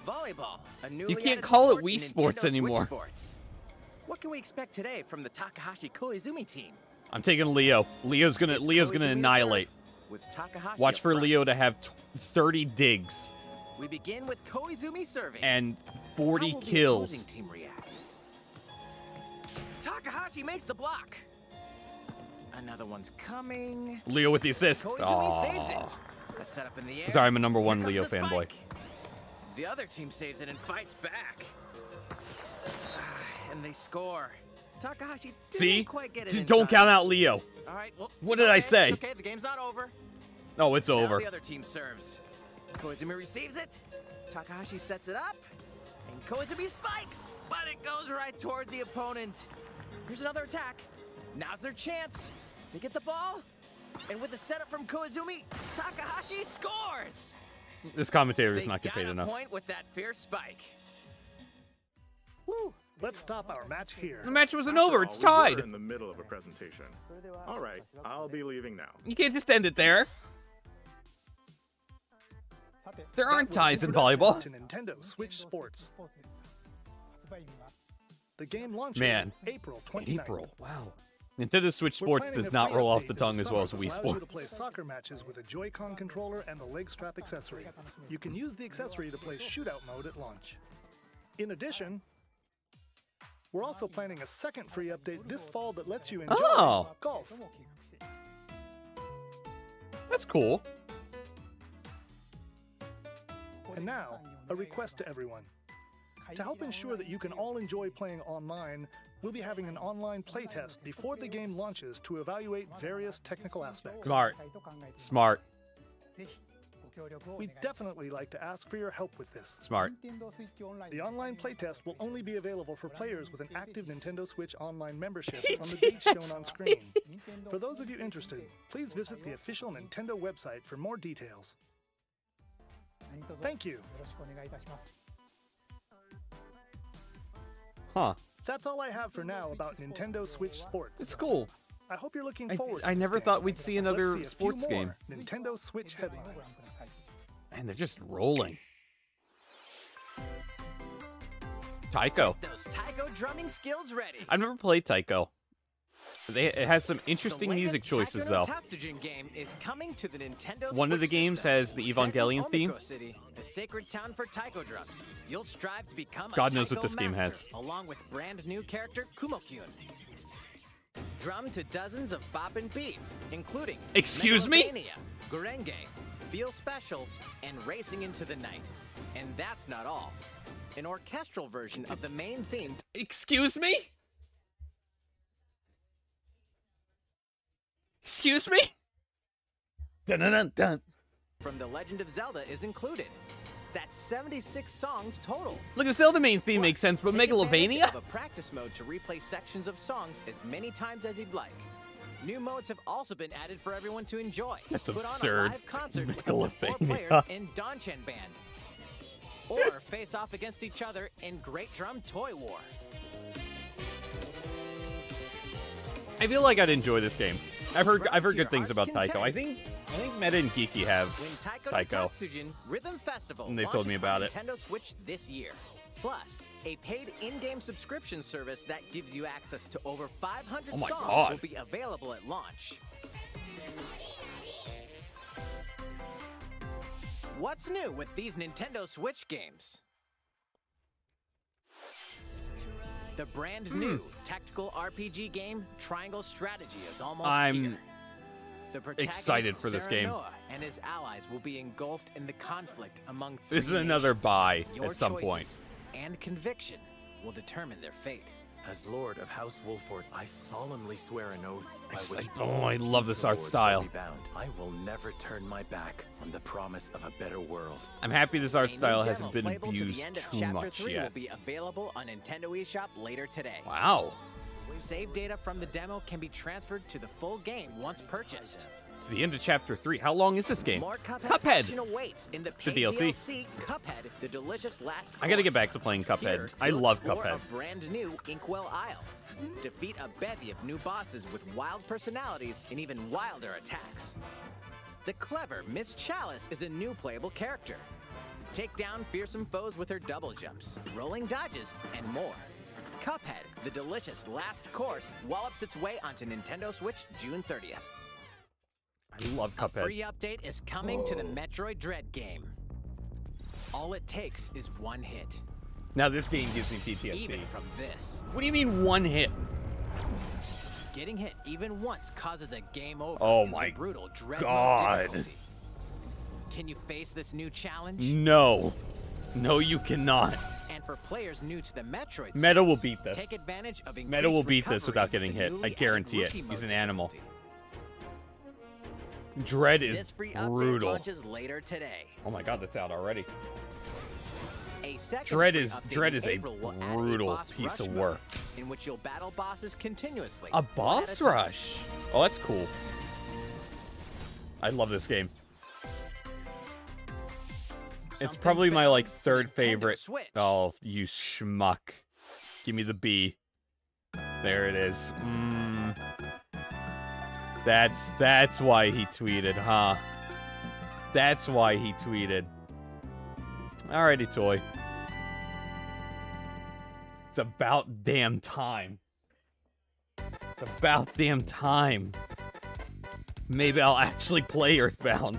Speaker 8: Volleyball. A newly
Speaker 1: You can't
Speaker 8: added
Speaker 1: call it
Speaker 8: sport
Speaker 1: Wii
Speaker 8: in
Speaker 1: Sports
Speaker 8: Nintendo Switch
Speaker 1: anymore.
Speaker 8: Sports. What can we expect today from the Takahashi Koizumi team?
Speaker 1: I'm taking Leo. Leo's gonna
Speaker 8: Koizumi
Speaker 1: annihilate.
Speaker 8: With Takahashi
Speaker 1: Watch
Speaker 8: up
Speaker 1: for
Speaker 8: front.
Speaker 1: Leo to have 30 digs
Speaker 8: We begin with Koizumi serving.
Speaker 1: and
Speaker 8: How
Speaker 1: 40
Speaker 8: will the
Speaker 1: kills.
Speaker 8: opposing team react? Takahashi makes the block. Another one's coming.
Speaker 1: Leo with the assist.
Speaker 8: Koizumi saves
Speaker 1: Aw.
Speaker 8: it. A setup in the air.
Speaker 1: Sorry, I'm a number
Speaker 8: Here
Speaker 1: one
Speaker 8: comes
Speaker 1: Leo
Speaker 8: the
Speaker 1: fanboy.
Speaker 8: spike. The other team saves it and fights back. And they score. Takahashi didn't
Speaker 1: See?
Speaker 8: quite get it in
Speaker 1: Don't
Speaker 8: time.
Speaker 1: count out Leo.
Speaker 8: All right, well,
Speaker 1: What did I
Speaker 8: okay,
Speaker 1: say?
Speaker 8: it's okay, the game's not over.
Speaker 1: Oh, it's
Speaker 8: Now
Speaker 1: over.
Speaker 8: the other team serves. Koizumi receives it. Takahashi sets it up. And Koizumi spikes, but it goes right toward the opponent. Here's another attack. Now's their chance. They get the ball. And with the setup from Koizumi, Takahashi scores.
Speaker 1: This commentator does
Speaker 8: They
Speaker 1: not get
Speaker 8: got
Speaker 1: paid
Speaker 8: a
Speaker 1: enough.
Speaker 8: point with that fierce spike.
Speaker 7: Woo! Let's stop our match here.
Speaker 1: The match wasn't
Speaker 13: After
Speaker 1: over.
Speaker 13: all,
Speaker 1: It's
Speaker 13: we were
Speaker 1: tied.
Speaker 13: in the middle of a presentation. All right, I'll be leaving now.
Speaker 1: You can't just end it there. There aren't ties in volleyball.
Speaker 7: To Nintendo Switch Sports. The game launches
Speaker 1: Man.
Speaker 7: April 29th.
Speaker 1: April. Wow. Nintendo Switch
Speaker 7: We're
Speaker 1: Sports
Speaker 7: planning
Speaker 1: does
Speaker 7: a
Speaker 1: not
Speaker 7: free
Speaker 1: roll off
Speaker 7: update
Speaker 1: the
Speaker 7: in
Speaker 1: tongue as well as
Speaker 7: summer
Speaker 1: Wii
Speaker 7: that allows you to play
Speaker 1: Sports.
Speaker 7: soccer matches with a Joy-Con controller and the leg strap accessory. You can use the accessory to play shootout mode at launch. In addition, we're also planning a second free update this fall that lets you enjoy
Speaker 1: Oh.
Speaker 7: golf.
Speaker 1: That's cool.
Speaker 7: And now, a request to everyone. To help ensure that you can all enjoy playing online, we'll be having an online playtest before the game launches to evaluate various technical aspects.
Speaker 1: Smart. Smart.
Speaker 7: We'd definitely like to ask for your help with this.
Speaker 1: Smart.
Speaker 7: The online playtest will only be available for players with an active Nintendo Switch Online membership on the dates shown on screen. For those of you interested, please visit the official Nintendo website for more details. Thank you.
Speaker 1: Huh.
Speaker 7: That's all I have for now about Nintendo Switch Sports.
Speaker 1: It's cool.
Speaker 7: I hope you're looking forward to
Speaker 1: I
Speaker 7: this
Speaker 1: never
Speaker 7: game.
Speaker 1: thought we'd see another
Speaker 7: Let's see a
Speaker 1: sports
Speaker 7: few more
Speaker 1: game.
Speaker 7: Nintendo Switch headlines.
Speaker 1: Man, they're just rolling. Taiko.
Speaker 8: Those Taiko drumming skills ready.
Speaker 1: I've never played Taiko. It has some interesting
Speaker 8: The
Speaker 1: music
Speaker 8: latest
Speaker 1: choices,
Speaker 8: Taiko no
Speaker 1: though.
Speaker 8: Tatsujin game is coming to the Nintendo
Speaker 1: One of the
Speaker 8: Switch
Speaker 1: games
Speaker 8: system.
Speaker 1: has the
Speaker 8: Set in
Speaker 1: Evangelion theme.
Speaker 8: Omikron City, the sacred town for taiko drums. You'll strive to become
Speaker 1: God
Speaker 8: a
Speaker 1: knows what
Speaker 8: taiko
Speaker 1: this game
Speaker 8: master,
Speaker 1: has.
Speaker 8: along with brand new character Kumo-kyun. Drum to dozens of boppin' beats, including
Speaker 1: Excuse me?
Speaker 8: Megalovania, Gurenge, Feel Special, and Racing into the Night. And that's not all. An orchestral version of the main theme.
Speaker 1: Excuse me? Excuse me? Dun dun dun dun.
Speaker 8: From The Legend of Zelda is included. That's 76 songs total.
Speaker 1: Look, the Zelda main theme makes sense, but
Speaker 8: Take advantage
Speaker 1: Megalovania?
Speaker 8: of a practice mode to replay sections of songs as many times as you'd like. New modes have also been added for everyone to enjoy.
Speaker 1: That's
Speaker 8: Put
Speaker 1: absurd.
Speaker 8: on a live concert with up to 4
Speaker 1: Megalovania.
Speaker 8: players in Donchan Band. Or face off against each other in Great Drum Toy War.
Speaker 1: I feel like I'd enjoy this game. I've heard
Speaker 8: Drive to
Speaker 1: good
Speaker 8: your
Speaker 1: things about
Speaker 8: heart's
Speaker 1: Taiko. I
Speaker 8: content.
Speaker 1: think Meta and Geeky have
Speaker 8: When Taiko
Speaker 1: Taiko.
Speaker 8: Tatsujin Rhythm Festival
Speaker 1: And they've told me
Speaker 8: launches
Speaker 1: about
Speaker 8: on
Speaker 1: it.
Speaker 8: Nintendo Switch this year. Plus, a paid in-game subscription service that gives you access to over 500
Speaker 1: Oh my
Speaker 8: songs
Speaker 1: God.
Speaker 8: will be available at launch. What's new with these Nintendo Switch games? The brand new tactical RPG game Triangle Strategy is almost
Speaker 1: I'm
Speaker 8: here. The protagonist,
Speaker 1: excited for this game.
Speaker 8: Serenoa and his allies will be engulfed in the conflict among
Speaker 1: This
Speaker 8: three
Speaker 1: is another
Speaker 8: nations.
Speaker 1: buy
Speaker 8: Your
Speaker 1: at some
Speaker 8: choices
Speaker 1: point.
Speaker 8: and conviction will determine their fate.
Speaker 5: As Lord of House Wolford, I solemnly swear an oath by
Speaker 1: It's
Speaker 5: which
Speaker 1: like, oh, I love this art
Speaker 5: wars
Speaker 1: style.
Speaker 5: shall be bound. I will never turn my back on the promise of a better world.
Speaker 1: I'm happy this art
Speaker 8: A new
Speaker 1: style
Speaker 8: demo
Speaker 1: hasn't been
Speaker 8: playable to
Speaker 1: abused
Speaker 8: the end of
Speaker 1: too
Speaker 8: Chapter
Speaker 1: much
Speaker 8: 3
Speaker 1: yet.
Speaker 8: will be available on Nintendo eShop later today.
Speaker 1: Wow.
Speaker 8: Save data from the demo can be transferred to the full game once purchased.
Speaker 1: To the end of Chapter 3. How long is this game?
Speaker 8: More Cuphead action
Speaker 1: Cuphead!
Speaker 8: awaits in the
Speaker 1: The
Speaker 8: paid
Speaker 1: DLC.
Speaker 8: Cuphead, the delicious last
Speaker 1: I gotta get
Speaker 8: course.
Speaker 1: back to playing Cuphead.
Speaker 8: Here,
Speaker 1: I
Speaker 8: you'll
Speaker 1: love
Speaker 8: explore
Speaker 1: Cuphead.
Speaker 8: A brand new Inkwell Isle. Defeat a bevy of new bosses with wild personalities and even wilder attacks. The clever Miss Chalice is a new playable character. Take down fearsome foes with her double jumps, rolling dodges, and more. Cuphead, the delicious last course, wallops its way onto Nintendo Switch June 30th.
Speaker 1: I love
Speaker 8: A
Speaker 1: Cuphead.
Speaker 8: free update is coming to the Metroid Dread game. All it takes is one hit.
Speaker 1: Now this game gives me PTSD.
Speaker 8: Even from this.
Speaker 1: What do you mean one hit?
Speaker 8: Getting hit even once causes a game over.
Speaker 1: Oh
Speaker 8: in the
Speaker 1: my
Speaker 8: brutal Dread
Speaker 1: God.
Speaker 8: mode difficulty. Can you face this new challenge?
Speaker 1: No. No, you cannot.
Speaker 8: And for players new to the Metroid
Speaker 1: Meta will
Speaker 8: series,
Speaker 1: beat this.
Speaker 8: Take advantage of
Speaker 1: Meta will
Speaker 8: increased
Speaker 1: beat this
Speaker 8: recovery
Speaker 1: without
Speaker 8: with
Speaker 1: getting
Speaker 8: the
Speaker 1: hit.
Speaker 8: newly
Speaker 1: I
Speaker 8: added
Speaker 1: guarantee it.
Speaker 8: rookie
Speaker 1: He's
Speaker 8: mode
Speaker 1: an animal.
Speaker 8: difficulty.
Speaker 1: Dread is
Speaker 8: This free update
Speaker 1: brutal.
Speaker 8: launches later today.
Speaker 1: Oh my God, that's out already.
Speaker 8: A second
Speaker 1: Dread
Speaker 8: free
Speaker 1: is
Speaker 8: update in
Speaker 1: a
Speaker 8: April will add a
Speaker 1: brutal
Speaker 8: boss
Speaker 1: piece
Speaker 8: rush
Speaker 1: of
Speaker 8: mode,
Speaker 1: work.
Speaker 8: in which you'll battle bosses continuously.
Speaker 1: A
Speaker 8: one at
Speaker 1: boss
Speaker 8: time.
Speaker 1: rush. Oh, that's cool. I love this game. It's
Speaker 8: Something's
Speaker 1: probably my
Speaker 8: been
Speaker 1: like
Speaker 8: on
Speaker 1: third
Speaker 8: Nintendo
Speaker 1: favorite.
Speaker 8: Switch.
Speaker 1: Oh, you schmuck. Give me the B. There it is. That's why he tweeted, huh? That's why he tweeted. Alrighty, toy. It's about damn time. It's about damn time. Maybe I'll actually play Earthbound.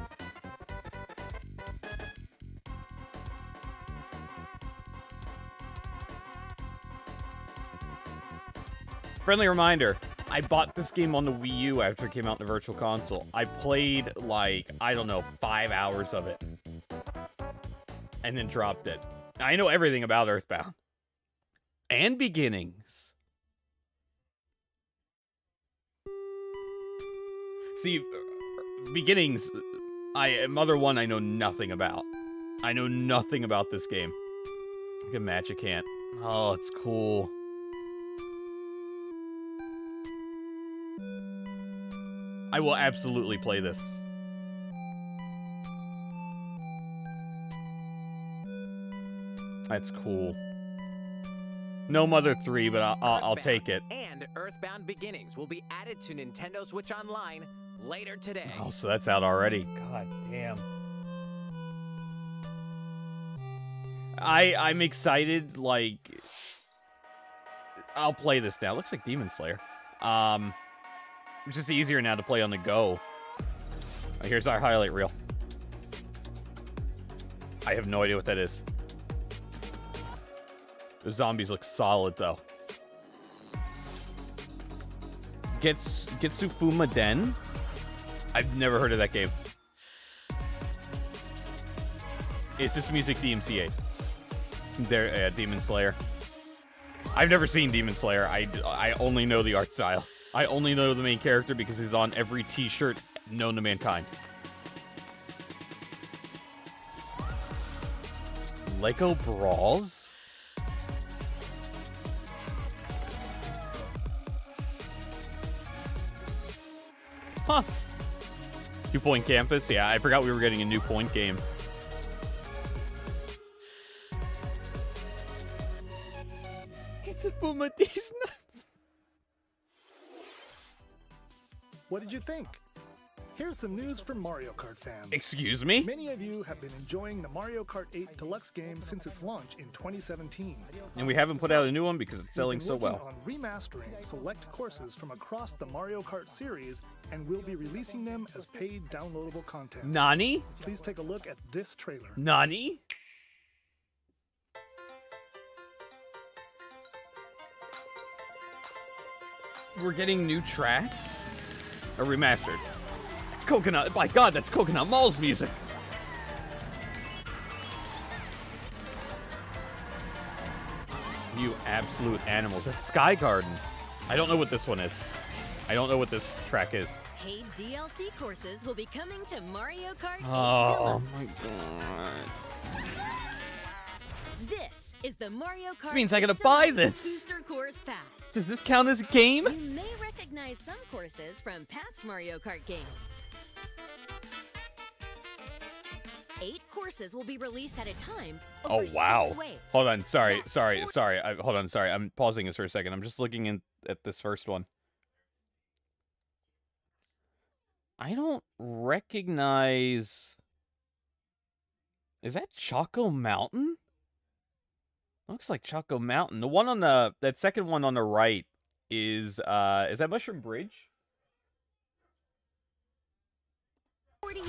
Speaker 1: Friendly reminder, I bought this game on the Wii U after it came out in the Virtual Console. I played, like, I don't know, 5 hours of it. And then dropped it. I know everything about Earthbound. And Beginnings. See, Beginnings, Mother 1 I know nothing about. I know nothing about this game. Look at Magic Ant. Oh, it's cool. I will absolutely play this. That's cool. No Mother 3, but I'll take it.
Speaker 8: And Earthbound Beginnings will be added to Nintendo Switch Online later today.
Speaker 1: Oh, so that's out already. God damn. I'm excited, like... I'll play this now. Looks like Demon Slayer. It's just easier now to play on the go. Here's our highlight reel. I have no idea what that is. The zombies look solid, though. Getsufuma Den? I've never heard of that game. Is this music DMCA? There, Demon Slayer. I've never seen Demon Slayer. I only know the art style. I only know the main character because he's on every t-shirt known to mankind. Lego Brawls? Huh. 2-Point Campus? Yeah, I forgot we were getting a new point game. It's a Puma These nuts.
Speaker 7: What did you think? Here's some news for Mario Kart fans.
Speaker 1: Excuse me?
Speaker 7: Many of you have been enjoying the Mario Kart 8 Deluxe game since its launch in 2017.
Speaker 1: And we haven't put out a new one because it's selling so well.
Speaker 7: On remastering select courses from across the Mario Kart series, and we'll be releasing them as paid downloadable content.
Speaker 1: Nani?
Speaker 7: Please take a look at this trailer.
Speaker 1: Nani? We're getting new tracks? Or remastered? It's Coconut. My god, that's Coconut Mall's music. You absolute animals. That's Sky Garden. I don't know what this one is. I don't know what this track is.
Speaker 14: Paid DLC courses will be coming to Mario Kart 8
Speaker 1: Oh
Speaker 14: Deluxe.
Speaker 1: my god.
Speaker 14: This is the Mario Kart
Speaker 1: This means I
Speaker 14: 8
Speaker 1: gotta buy
Speaker 14: Deluxe
Speaker 1: this.
Speaker 14: Booster Course Pass.
Speaker 1: Does this count as a game?
Speaker 14: You may recognize some courses from past Mario Kart games. 8 courses will be released at a time.
Speaker 1: Oh
Speaker 14: Over
Speaker 1: wow.
Speaker 14: 6 waves.
Speaker 1: Hold on, sorry. Hold on, sorry. I'm pausing this for a second. I'm just looking at this first one. I don't recognize. Is that Choco Mountain? Looks like Choco Mountain. The one on that second one on the right is that Mushroom Bridge?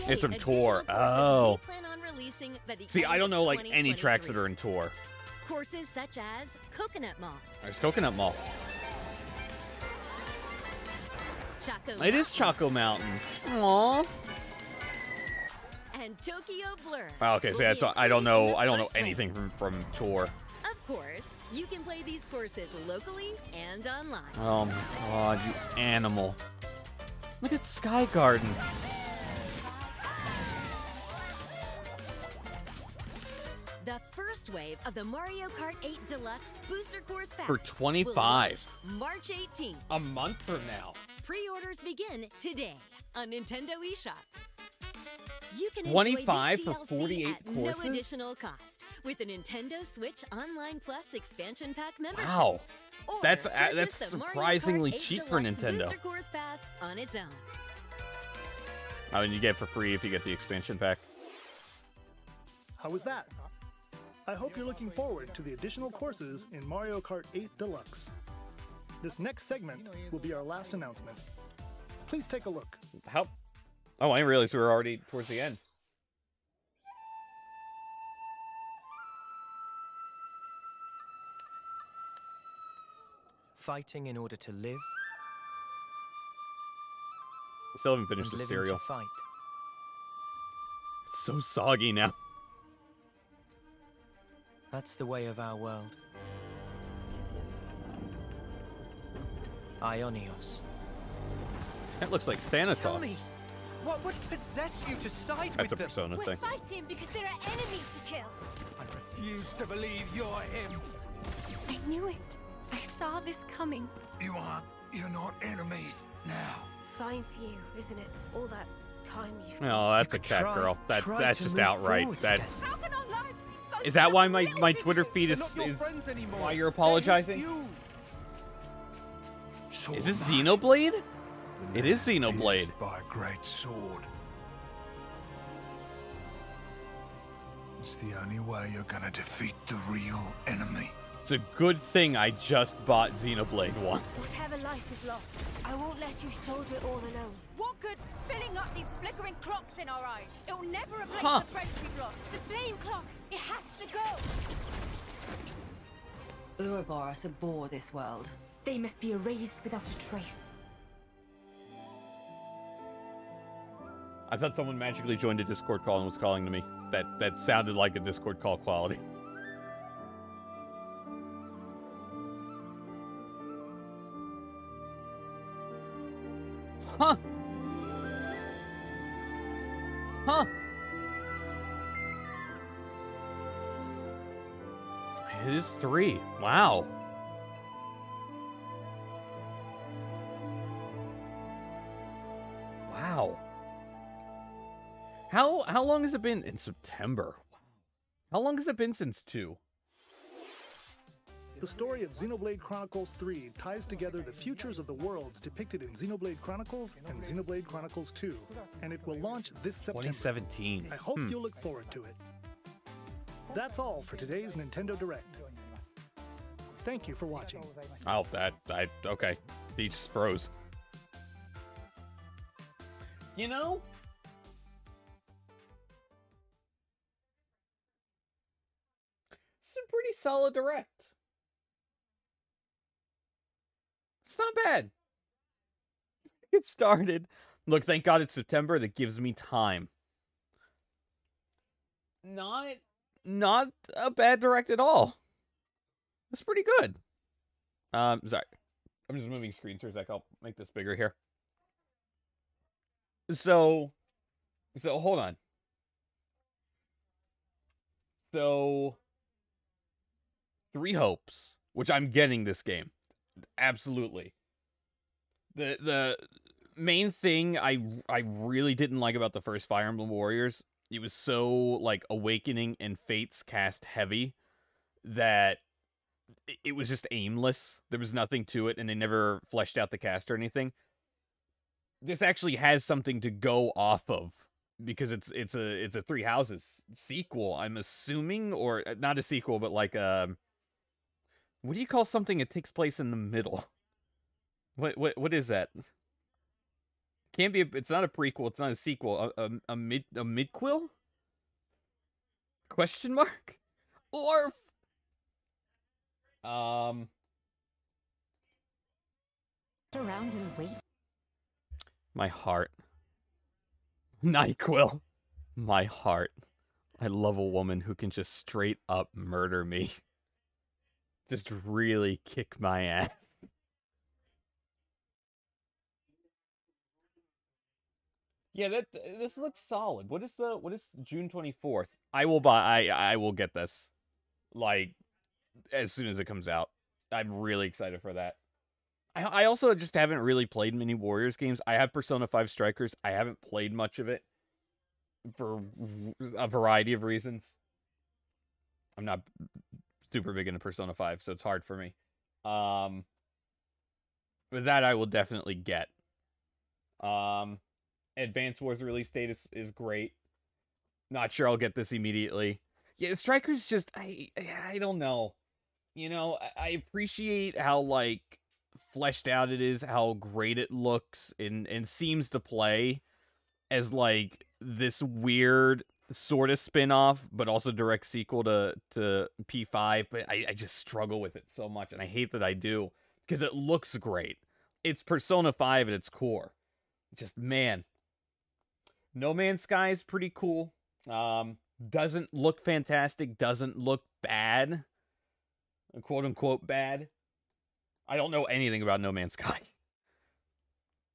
Speaker 1: It's from Tour. Oh. See, I don't know like any tracks that are in Tour.
Speaker 14: Courses such as Coconut Mall.
Speaker 1: There's Coconut Mall.
Speaker 14: Choco
Speaker 1: It is Choco Mountain. Aww.
Speaker 14: And Tokyo Blur.
Speaker 1: Oh, okay, so that's I don't know anything from Tour.
Speaker 14: Of course, you can play these courses locally and online.
Speaker 1: Oh my god, you animal. Look at Sky Garden.
Speaker 14: The first wave of the Mario Kart 8 Deluxe Booster Course Pass
Speaker 1: For
Speaker 14: will launch
Speaker 1: $25.
Speaker 14: March 18th.
Speaker 1: A month from now.
Speaker 14: Pre-orders begin today on Nintendo eShop. You can
Speaker 1: 25
Speaker 14: enjoy
Speaker 1: for
Speaker 14: this
Speaker 1: 48
Speaker 14: DLC at
Speaker 1: courses?
Speaker 14: no additional cost with a Nintendo Switch Online Plus expansion pack membership.
Speaker 1: Wow.
Speaker 14: Or
Speaker 1: That's
Speaker 14: purchase the Mario
Speaker 1: surprisingly
Speaker 14: Kart 8
Speaker 1: cheap for
Speaker 14: Deluxe
Speaker 1: Nintendo.
Speaker 14: Booster Course Pass on its own.
Speaker 1: Oh, and you get it for free if you get the expansion pack.
Speaker 7: How was that? I hope you're looking forward to the additional courses in Mario Kart 8 Deluxe. This next segment will be our last announcement. Please take a look.
Speaker 1: How? Oh, I didn't realize we were already towards the end.
Speaker 15: Fighting in order to live.
Speaker 1: Still haven't finished
Speaker 15: and
Speaker 1: the
Speaker 15: living
Speaker 1: cereal.
Speaker 15: to fight.
Speaker 1: It's so soggy now.
Speaker 15: That's the way of our world. Ionios.
Speaker 1: That looks like Thanatos.
Speaker 15: What would possess you to side
Speaker 1: That's a
Speaker 15: with them?
Speaker 1: Persona thing.
Speaker 16: Fighting because there are enemies to kill.
Speaker 15: I refuse to believe you're him.
Speaker 16: I knew it. I saw this coming.
Speaker 17: You're not enemies now.
Speaker 16: Fine for you, isn't it? All that time you.
Speaker 1: Oh, that's a cat girl. That's just outright. That's. Is that why my Twitter feed is why you're apologizing? Is this Xenoblade? It is Xenoblade.
Speaker 17: By a great sword. It's the only way you're gonna defeat the real enemy.
Speaker 1: It's a good thing I just bought Xenoblade 1.
Speaker 16: Whatever life is lost, I won't let you soldier it all alone.
Speaker 18: What good filling up these flickering clocks in our eyes? It will never replace
Speaker 1: Huh.
Speaker 18: the friends we've lost.
Speaker 16: The flame clock, it has to go.
Speaker 19: Ouroboros abhor this world. They must be erased without a trace.
Speaker 1: I thought someone magically joined a Discord call and was calling to me. That sounded like a Discord call quality. Huh. Huh. It is 3. Wow. Wow. How long has it been? In September. How long has it been since 2?
Speaker 7: The story of Xenoblade Chronicles 3 ties together the futures of the worlds depicted in Xenoblade Chronicles and Xenoblade Chronicles 2, and it will launch this September.
Speaker 1: 2017.
Speaker 7: I hope you'll look forward to it. That's all for today's Nintendo Direct. Thank you for watching.
Speaker 1: Oh, okay. He just froze. You know? It's a pretty solid Direct. It's not bad. Get started. Look, thank God it's September. That gives me time. Not a bad Direct at all. It's pretty good. Sorry. I'm just moving screens for a sec. I'll make this bigger here. So hold on. So 3 hopes, which I'm getting this game. Absolutely. The main thing I really didn't like about the first Fire Emblem Warriors, it was so like Awakening and Fates cast heavy that it was just aimless. There was nothing to it, and they never fleshed out the cast or anything. This actually has something to go off of because it's a 3 Houses sequel, I'm assuming, or not a sequel, but like what do you call something that takes place in the middle? What is that? Can't be. It's not a prequel. It's not a sequel. A midquel? Question mark? Or
Speaker 3: around and wait.
Speaker 1: My heart. NyQuil. My heart. I love a woman who can just straight up murder me. Just really kick my ass. Yeah, this looks solid. What is June 24th? I will get this. Like, as soon as it comes out. I'm really excited for that. I also just haven't really played many Warriors games. I have Persona 5 Strikers. I haven't played much of it for a variety of reasons. I'm not super big into Persona 5, so it's hard for me. But that I will definitely get. Advance Wars release date is great. Not sure I'll get this immediately. Yeah, Strikers just, I don't know. You know, I appreciate how, like, fleshed out it is, how great it looks, and seems to play as, like, this weird sort of spin-off, but also direct sequel to P5, but I just struggle with it so much, and I hate that I do, because it looks great. It's Persona 5 at its core. Just, man. No Man's Sky is pretty cool. Doesn't look fantastic, doesn't look bad. Quote-unquote bad. I don't know anything about No Man's Sky.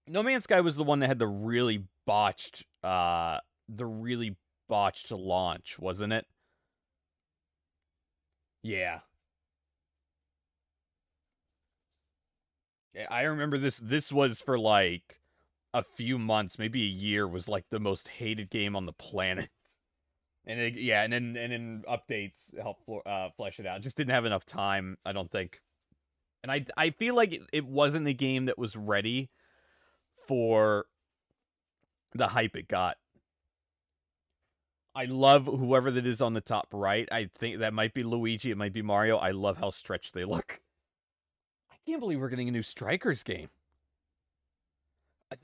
Speaker 1: No Man's Sky was the one that had the really botched launch, wasn't it? Yeah. I remember this was for like a few months, maybe a year, was like the most hated game on the planet. And and then updates helped flesh it out. Just didn't have enough time, I don't think. And I feel like it wasn't a game that was ready for the hype it got. I love whoever that is on the top right. I think that might be Luigi, it might be Mario. I love how stretched they look. I can't believe we're getting a new Strikers game.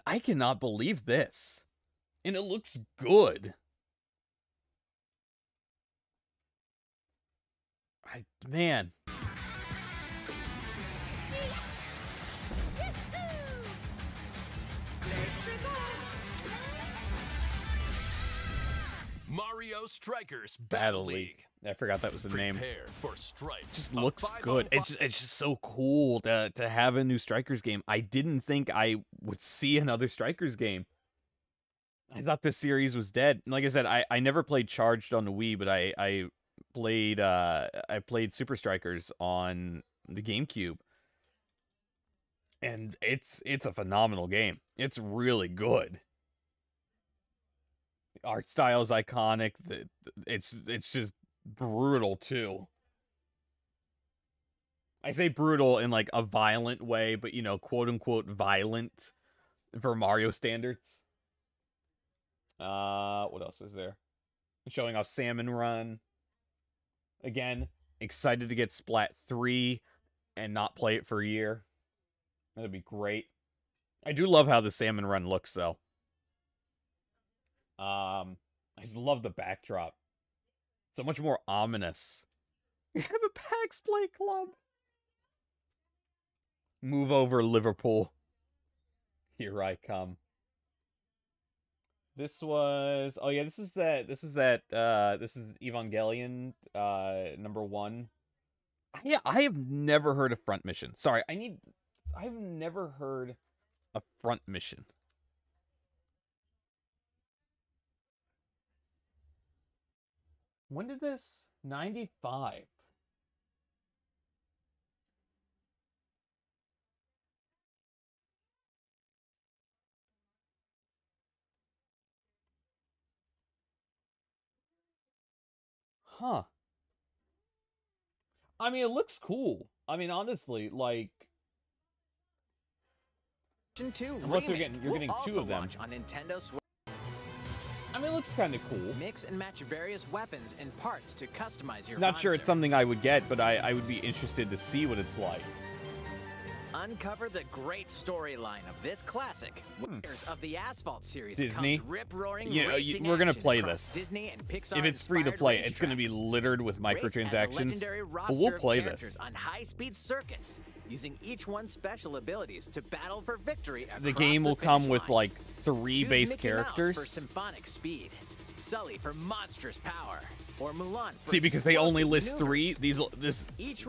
Speaker 1: I cannot believe this. And it looks good. Man.
Speaker 4: Mario Strikers
Speaker 1: Battle League. I forgot that was the name.
Speaker 4: Prepare for Strike.
Speaker 1: Just looks good. It's just so cool to have a new Strikers game. I didn't think I would see another Strikers game. I thought this series was dead. And like I said, I never played Charged on the Wii, but I played Super Strikers on the GameCube. And it's a phenomenal game. It's really good. The art style is iconic. It's just brutal too. I say brutal in like a violent way, but you know, quote unquote violent for Mario standards. What else is there? Showing off Salmon Run. Again, excited to get Splat 3 and not play it for a year. That'd be great. I do love how the Salmon Run looks, though. I just love the backdrop. So much more ominous. We have a PacksPlay club. Move over, Liverpool. Here I come. This was... Oh, yeah, this is Evangelion, number 1. I have never heard of Front Mission. Sorry, I've never heard of Front Mission. When did this? 95. Huh. I mean, it looks cool. I mean, honestly, like... Unless you're getting 2 of them.
Speaker 8: On Nintendo Switch.
Speaker 1: I mean, it looks kind of cool.
Speaker 8: Mix and match various weapons and parts to customize your
Speaker 1: Not sure
Speaker 8: monster.
Speaker 1: it's something I would get, but I would be interested to see what it's like.
Speaker 8: Uncover the great storyline of this classic. Winners of the Asphalt series
Speaker 1: Disney,
Speaker 8: comes rip-roaring
Speaker 1: we're gonna play
Speaker 8: across
Speaker 1: this.
Speaker 8: Disney and Pixar
Speaker 1: If it's free to play,
Speaker 8: inspired
Speaker 1: it's gonna be littered with microtransactions.
Speaker 8: legendary
Speaker 1: But
Speaker 8: roster
Speaker 1: we'll
Speaker 8: of
Speaker 1: play
Speaker 8: characters
Speaker 1: this.
Speaker 8: on high-speed circuits, using each one's special abilities to battle for victory.
Speaker 1: The game will come with like 3
Speaker 8: Choose
Speaker 1: base
Speaker 8: Mickey Mouse
Speaker 1: characters.
Speaker 8: for symphonic speed, Sully for monstrous power, or Mulan for
Speaker 1: See, because they only list
Speaker 8: explosive
Speaker 1: 3,
Speaker 8: maneuvers.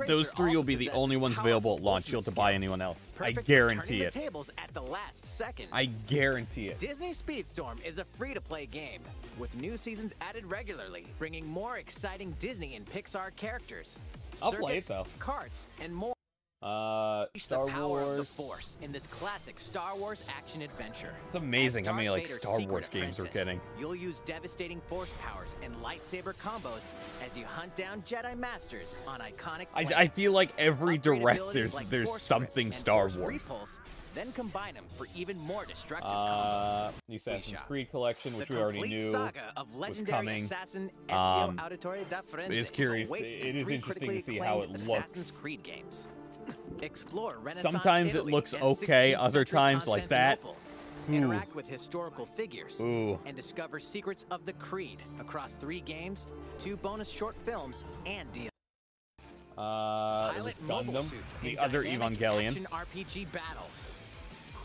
Speaker 1: those 3 will be the only ones available at launch. You'll have to buy anyone else. I
Speaker 8: Perfect for
Speaker 1: guarantee
Speaker 8: turning
Speaker 1: it.
Speaker 8: the tables at the last second.
Speaker 1: I guarantee it.
Speaker 8: Disney Speedstorm is a free-to-play game with new seasons added regularly, bringing more exciting Disney and Pixar characters,
Speaker 1: I'll play it,
Speaker 8: circuits,
Speaker 1: though.
Speaker 8: karts, and more.
Speaker 1: Star
Speaker 8: the power of the
Speaker 1: Wars.
Speaker 8: Force in this classic Star Wars action adventure.
Speaker 1: It's amazing how many like
Speaker 8: Vader's
Speaker 1: Star
Speaker 8: secret
Speaker 1: Wars games we're
Speaker 8: apprentice,
Speaker 1: getting.
Speaker 8: You'll use devastating force powers and lightsaber combos as you hunt down Jedi Masters on iconic planets.
Speaker 1: I feel like every
Speaker 8: Upgrade
Speaker 1: direct
Speaker 8: abilities like
Speaker 1: there's
Speaker 8: Force
Speaker 1: something
Speaker 8: Grip and
Speaker 1: Star
Speaker 8: Force
Speaker 1: Wars.
Speaker 8: Repulse, then combine them for even more destructive combos.
Speaker 1: The Assassin's
Speaker 8: eShop.
Speaker 1: Creed collection, which
Speaker 8: The
Speaker 1: we already
Speaker 8: complete
Speaker 1: knew
Speaker 8: saga of
Speaker 1: was
Speaker 8: legendary
Speaker 1: coming.
Speaker 8: assassin Ezio
Speaker 1: It
Speaker 8: Auditore da Firenze
Speaker 1: is curious.
Speaker 8: awaits
Speaker 1: It
Speaker 8: the
Speaker 1: is
Speaker 8: 3
Speaker 1: interesting to
Speaker 8: critically
Speaker 1: see how it
Speaker 8: acclaimed
Speaker 1: looks.
Speaker 8: Assassin's Creed games. Explore Renaissance
Speaker 1: Sometimes it
Speaker 8: Italy
Speaker 1: looks
Speaker 8: and
Speaker 1: okay,
Speaker 8: 16th
Speaker 1: other
Speaker 8: century
Speaker 1: times like that.
Speaker 8: Constantinople. Interact with historical figures
Speaker 1: Ooh.
Speaker 8: and discover secrets of the Creed across 3 games, 2 bonus short films, and DLC.
Speaker 1: It was
Speaker 8: mobile
Speaker 1: Gundam,
Speaker 8: suits
Speaker 1: the
Speaker 8: and
Speaker 1: other
Speaker 8: dynamic
Speaker 1: Evangelion.
Speaker 8: action RPG battles.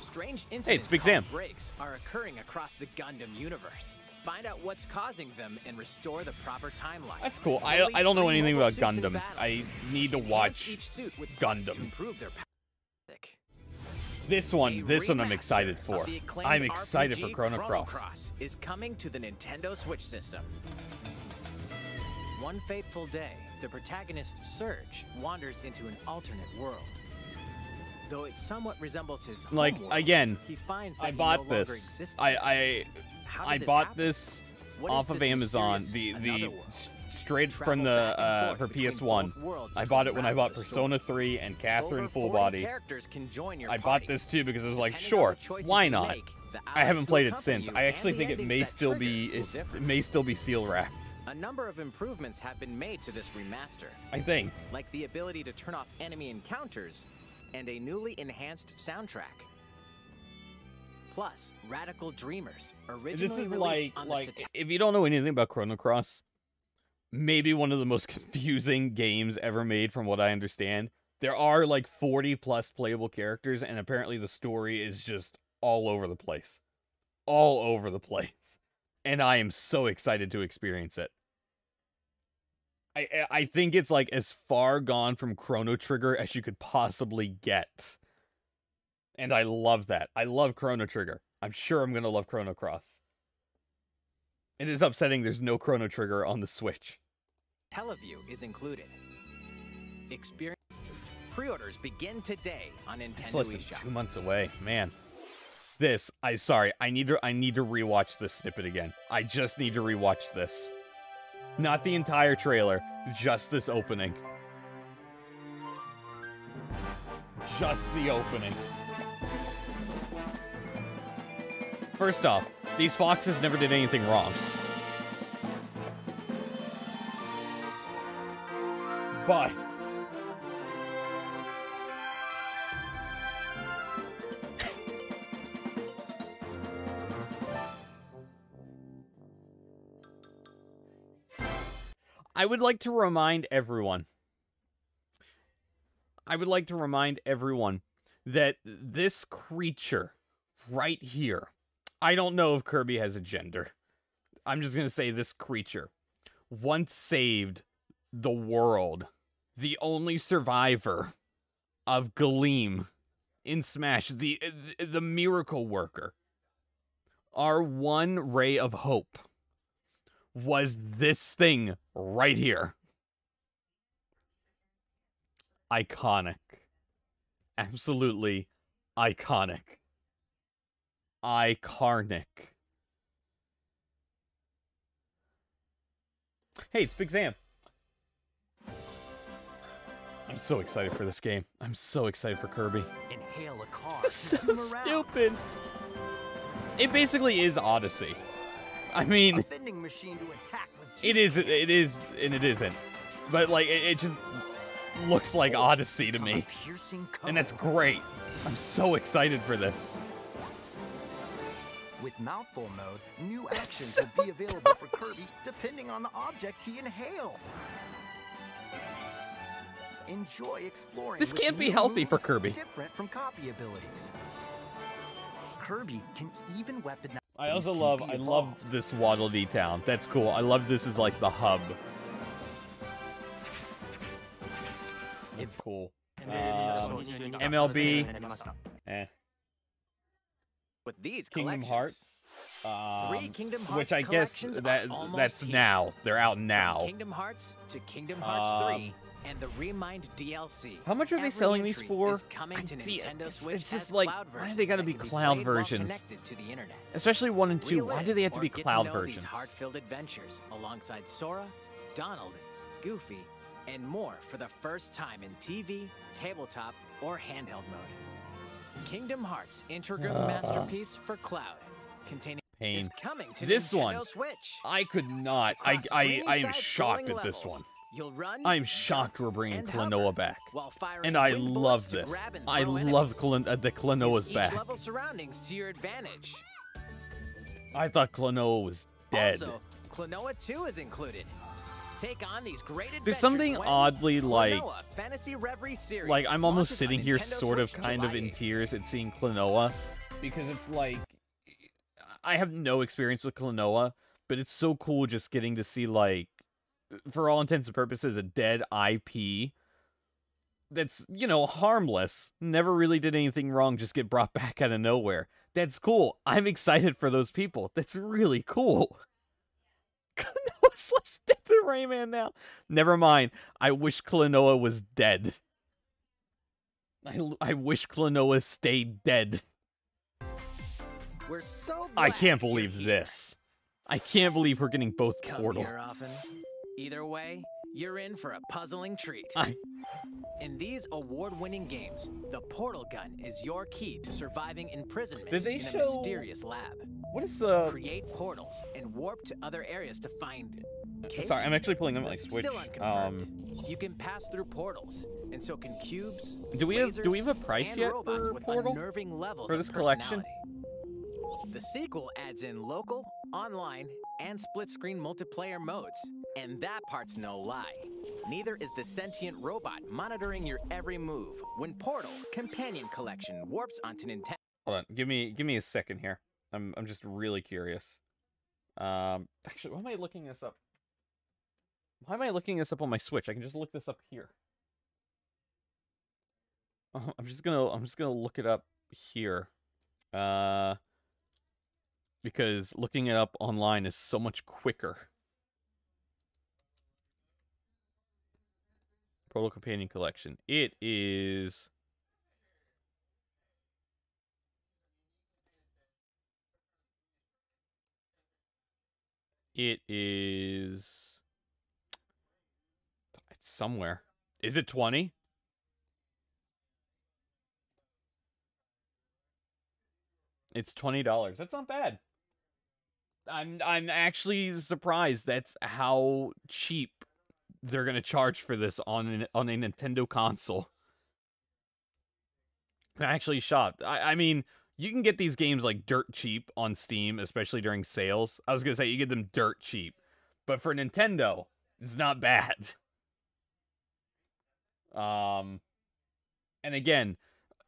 Speaker 8: Strange
Speaker 1: Hey, it's
Speaker 8: incidents
Speaker 1: Big
Speaker 8: called
Speaker 1: Sam.
Speaker 8: breaks are occurring across the Gundam universe. Find out what's causing them and restore the proper timeline.
Speaker 1: That's cool. I
Speaker 8: Only
Speaker 1: don't know
Speaker 8: 3
Speaker 1: anything
Speaker 8: mobile
Speaker 1: about
Speaker 8: suits in
Speaker 1: Gundam.
Speaker 8: battle.
Speaker 1: I need to
Speaker 8: Enhance
Speaker 1: watch
Speaker 8: each suit with parts to
Speaker 1: Gundam.
Speaker 8: improve their power.
Speaker 1: This one I'm
Speaker 8: Remaster
Speaker 1: excited
Speaker 8: of
Speaker 1: for.
Speaker 8: the acclaimed
Speaker 1: I'm excited for
Speaker 8: RPG
Speaker 1: Chrono Cross.
Speaker 8: Cross is coming to the Nintendo Switch system. One fateful day, the protagonist Surge wanders into an alternate world. Though it somewhat resembles his home
Speaker 1: Like
Speaker 8: world,
Speaker 1: again,
Speaker 8: he finds that
Speaker 1: I
Speaker 8: he
Speaker 1: bought
Speaker 8: no longer
Speaker 1: this.
Speaker 8: exists
Speaker 1: I
Speaker 8: this
Speaker 1: bought
Speaker 8: happen?
Speaker 1: this
Speaker 8: What is
Speaker 1: off of
Speaker 8: this
Speaker 1: Amazon.
Speaker 8: mysterious
Speaker 1: The
Speaker 8: another world?
Speaker 1: straight from
Speaker 8: Travel
Speaker 1: the
Speaker 8: back and
Speaker 1: for
Speaker 8: forth between
Speaker 1: PS1.
Speaker 8: both worlds
Speaker 1: I
Speaker 8: to
Speaker 1: bought it when I
Speaker 8: unravel
Speaker 1: bought
Speaker 8: the
Speaker 1: Persona
Speaker 8: story.
Speaker 1: 3 and Catherine
Speaker 8: Over
Speaker 1: Full
Speaker 8: 40
Speaker 1: Body.
Speaker 8: characters can join your
Speaker 1: I
Speaker 8: party.
Speaker 1: bought this too because it was like,
Speaker 8: Depending on
Speaker 1: sure,
Speaker 8: the choices
Speaker 1: why
Speaker 8: you
Speaker 1: not?
Speaker 8: make, the
Speaker 1: I haven't
Speaker 8: allies
Speaker 1: played
Speaker 8: will
Speaker 1: it
Speaker 8: accompany
Speaker 1: since.
Speaker 8: you,
Speaker 1: I actually
Speaker 8: and
Speaker 1: think
Speaker 8: the
Speaker 1: it may
Speaker 8: endings that
Speaker 1: still
Speaker 8: trigger
Speaker 1: be
Speaker 8: will differ.
Speaker 1: it may still be seal wrapped.
Speaker 8: A number of improvements have been made to this remaster.
Speaker 1: I think.
Speaker 8: Like the ability to turn off enemy encounters and a newly enhanced soundtrack. Plus, Radical Dreamers, originally
Speaker 1: This is
Speaker 8: released on the
Speaker 1: if you don't know anything about Chrono Cross, maybe one of the most confusing games ever made from what I understand. There are like 40 plus playable characters, and apparently the story is just all over the place. All over the place. and I am so excited to experience it. I think it's like as far gone from Chrono Trigger as you could possibly get. And I love that. I love Chrono Trigger. I'm sure I'm going to love Chrono Cross. It is upsetting there's no Chrono Trigger on the Switch.
Speaker 8: Teleview is included. Experience pre-orders begin today on Nintendo
Speaker 1: It's less than
Speaker 8: eShop.
Speaker 1: 2 months away, man. This, sorry, I need to rewatch this snippet again. I just need to rewatch this. Not the entire trailer, just this opening. Just the opening. First off, these foxes never did anything wrong. But I would like to remind everyone that this creature right here, I don't know if Kirby has a gender. I'm just going to say this creature once saved the world. The only survivor of Galeem in Smash, the miracle worker. Our one ray of hope was this thing right here. Iconic. Absolutely iconic. Icarnic. Hey, it's Big Sam. I'm so excited for this game. I'm so excited for Kirby.
Speaker 9: Inhale a car.
Speaker 1: This is so stupid. It basically is Odyssey. I mean,
Speaker 9: vending machine to attack with
Speaker 1: it is, and it isn't. But like, it just looks like Odyssey to me, and that's great. I'm so excited for this.
Speaker 9: With mouthful mode, new actions will be available for Kirby depending on the object he inhales. Enjoy exploring.
Speaker 1: This
Speaker 9: with
Speaker 1: can't be
Speaker 9: new
Speaker 1: healthy
Speaker 9: moves
Speaker 1: for Kirby.
Speaker 9: Different from copy abilities. Kirby can even weaponize.
Speaker 1: I also love this Waddle Dee town. That's cool. I love this as like the hub. It's cool. MLB.
Speaker 8: With these
Speaker 1: Kingdom Hearts.
Speaker 8: 3 Kingdom Hearts
Speaker 1: which I guess that's now. They're out now.
Speaker 8: From Kingdom Hearts to Kingdom Hearts 3 and the Remind DLC.
Speaker 1: How much are they selling these for?
Speaker 8: It's
Speaker 1: just like, why do they gotta be cloud versions? Especially 1 and 2. Why do they have to be cloud versions?
Speaker 8: These heart-filled adventures alongside Sora, Donald, Goofy, and more for the first time in TV, tabletop, or handheld mode. Kingdom Hearts Integral Masterpiece for Cloud, containing
Speaker 1: Pain.
Speaker 8: is coming to
Speaker 1: This
Speaker 8: Nintendo
Speaker 1: one,
Speaker 8: Switch.
Speaker 1: I could not. I am shocked at this one.
Speaker 8: You'll run,
Speaker 1: I'm shocked we're bringing Klonoa back,
Speaker 8: while firing
Speaker 1: and I
Speaker 8: wind
Speaker 1: love
Speaker 8: bullets to
Speaker 1: this.
Speaker 8: grab and
Speaker 1: I
Speaker 8: throw
Speaker 1: love
Speaker 8: enemies.
Speaker 1: the Klonoa's
Speaker 8: Use
Speaker 1: back.
Speaker 8: each level surroundings to your advantage.
Speaker 1: I thought Klonoa was dead.
Speaker 8: Also, Klonoa 2 is included. Take on these great adventures.
Speaker 1: There's something
Speaker 8: when
Speaker 1: oddly like,
Speaker 8: Klonoa Fantasy Reverie series
Speaker 1: like I'm almost
Speaker 8: launches
Speaker 1: sitting
Speaker 8: on
Speaker 1: here,
Speaker 8: Nintendo
Speaker 1: sort of,
Speaker 8: Switch
Speaker 1: kind of
Speaker 8: July
Speaker 1: in
Speaker 8: 8th.
Speaker 1: tears at seeing Klonoa, because it's like I have no experience with Klonoa, but it's so cool just getting to see, like, for all intents and purposes, a dead IP that's, you know, harmless, never really did anything wrong, just get brought back out of nowhere. That's cool. I'm excited for those people. That's really cool. Klonoa's less dead than Rayman now. Never mind. I wish Klonoa was dead. I wish Klonoa stayed dead.
Speaker 8: We're so
Speaker 1: I
Speaker 8: glad
Speaker 1: can't
Speaker 8: you're
Speaker 1: believe
Speaker 8: here.
Speaker 1: this. I can't believe we're getting both
Speaker 8: Come
Speaker 1: Portal.
Speaker 8: here often. Either way, you're in for a puzzling treat. In these award-winning games, the Portal Gun is your key to surviving imprisonment
Speaker 1: Did they
Speaker 8: in a
Speaker 1: show-
Speaker 8: mysterious lab.
Speaker 1: What is the...
Speaker 8: Create portals and warp to other areas to find... cake?
Speaker 1: Sorry, I'm actually pulling up my Switch.
Speaker 8: Still unconfirmed. You can pass through portals, and so can cubes,
Speaker 1: Do we have
Speaker 8: lasers,
Speaker 1: a price
Speaker 8: and
Speaker 1: yet
Speaker 8: robots
Speaker 1: for
Speaker 8: with
Speaker 1: Portal?
Speaker 8: unnerving levels
Speaker 1: For this
Speaker 8: of
Speaker 1: collection?
Speaker 8: personality. The sequel adds in local, online, and split-screen multiplayer modes. And that part's no lie. Neither is the sentient robot monitoring your every move when Portal Companion Collection warps onto Nintendo.
Speaker 1: Hold on, give me a second here. I'm just really curious. Actually, why am I looking this up? Why am I looking this up on my Switch? I can just look this up here. I'm just gonna look it up here. Because looking it up online is so much quicker. Portal Companion Collection. It is... It's somewhere. Is it 20? It's $20. That's not bad. I'm actually surprised that's how cheap they're gonna charge for this on a Nintendo console. I'm actually shocked. I mean, you can get these games like dirt cheap on Steam, especially during sales. I was gonna say you get them dirt cheap, but for Nintendo, it's not bad. And again,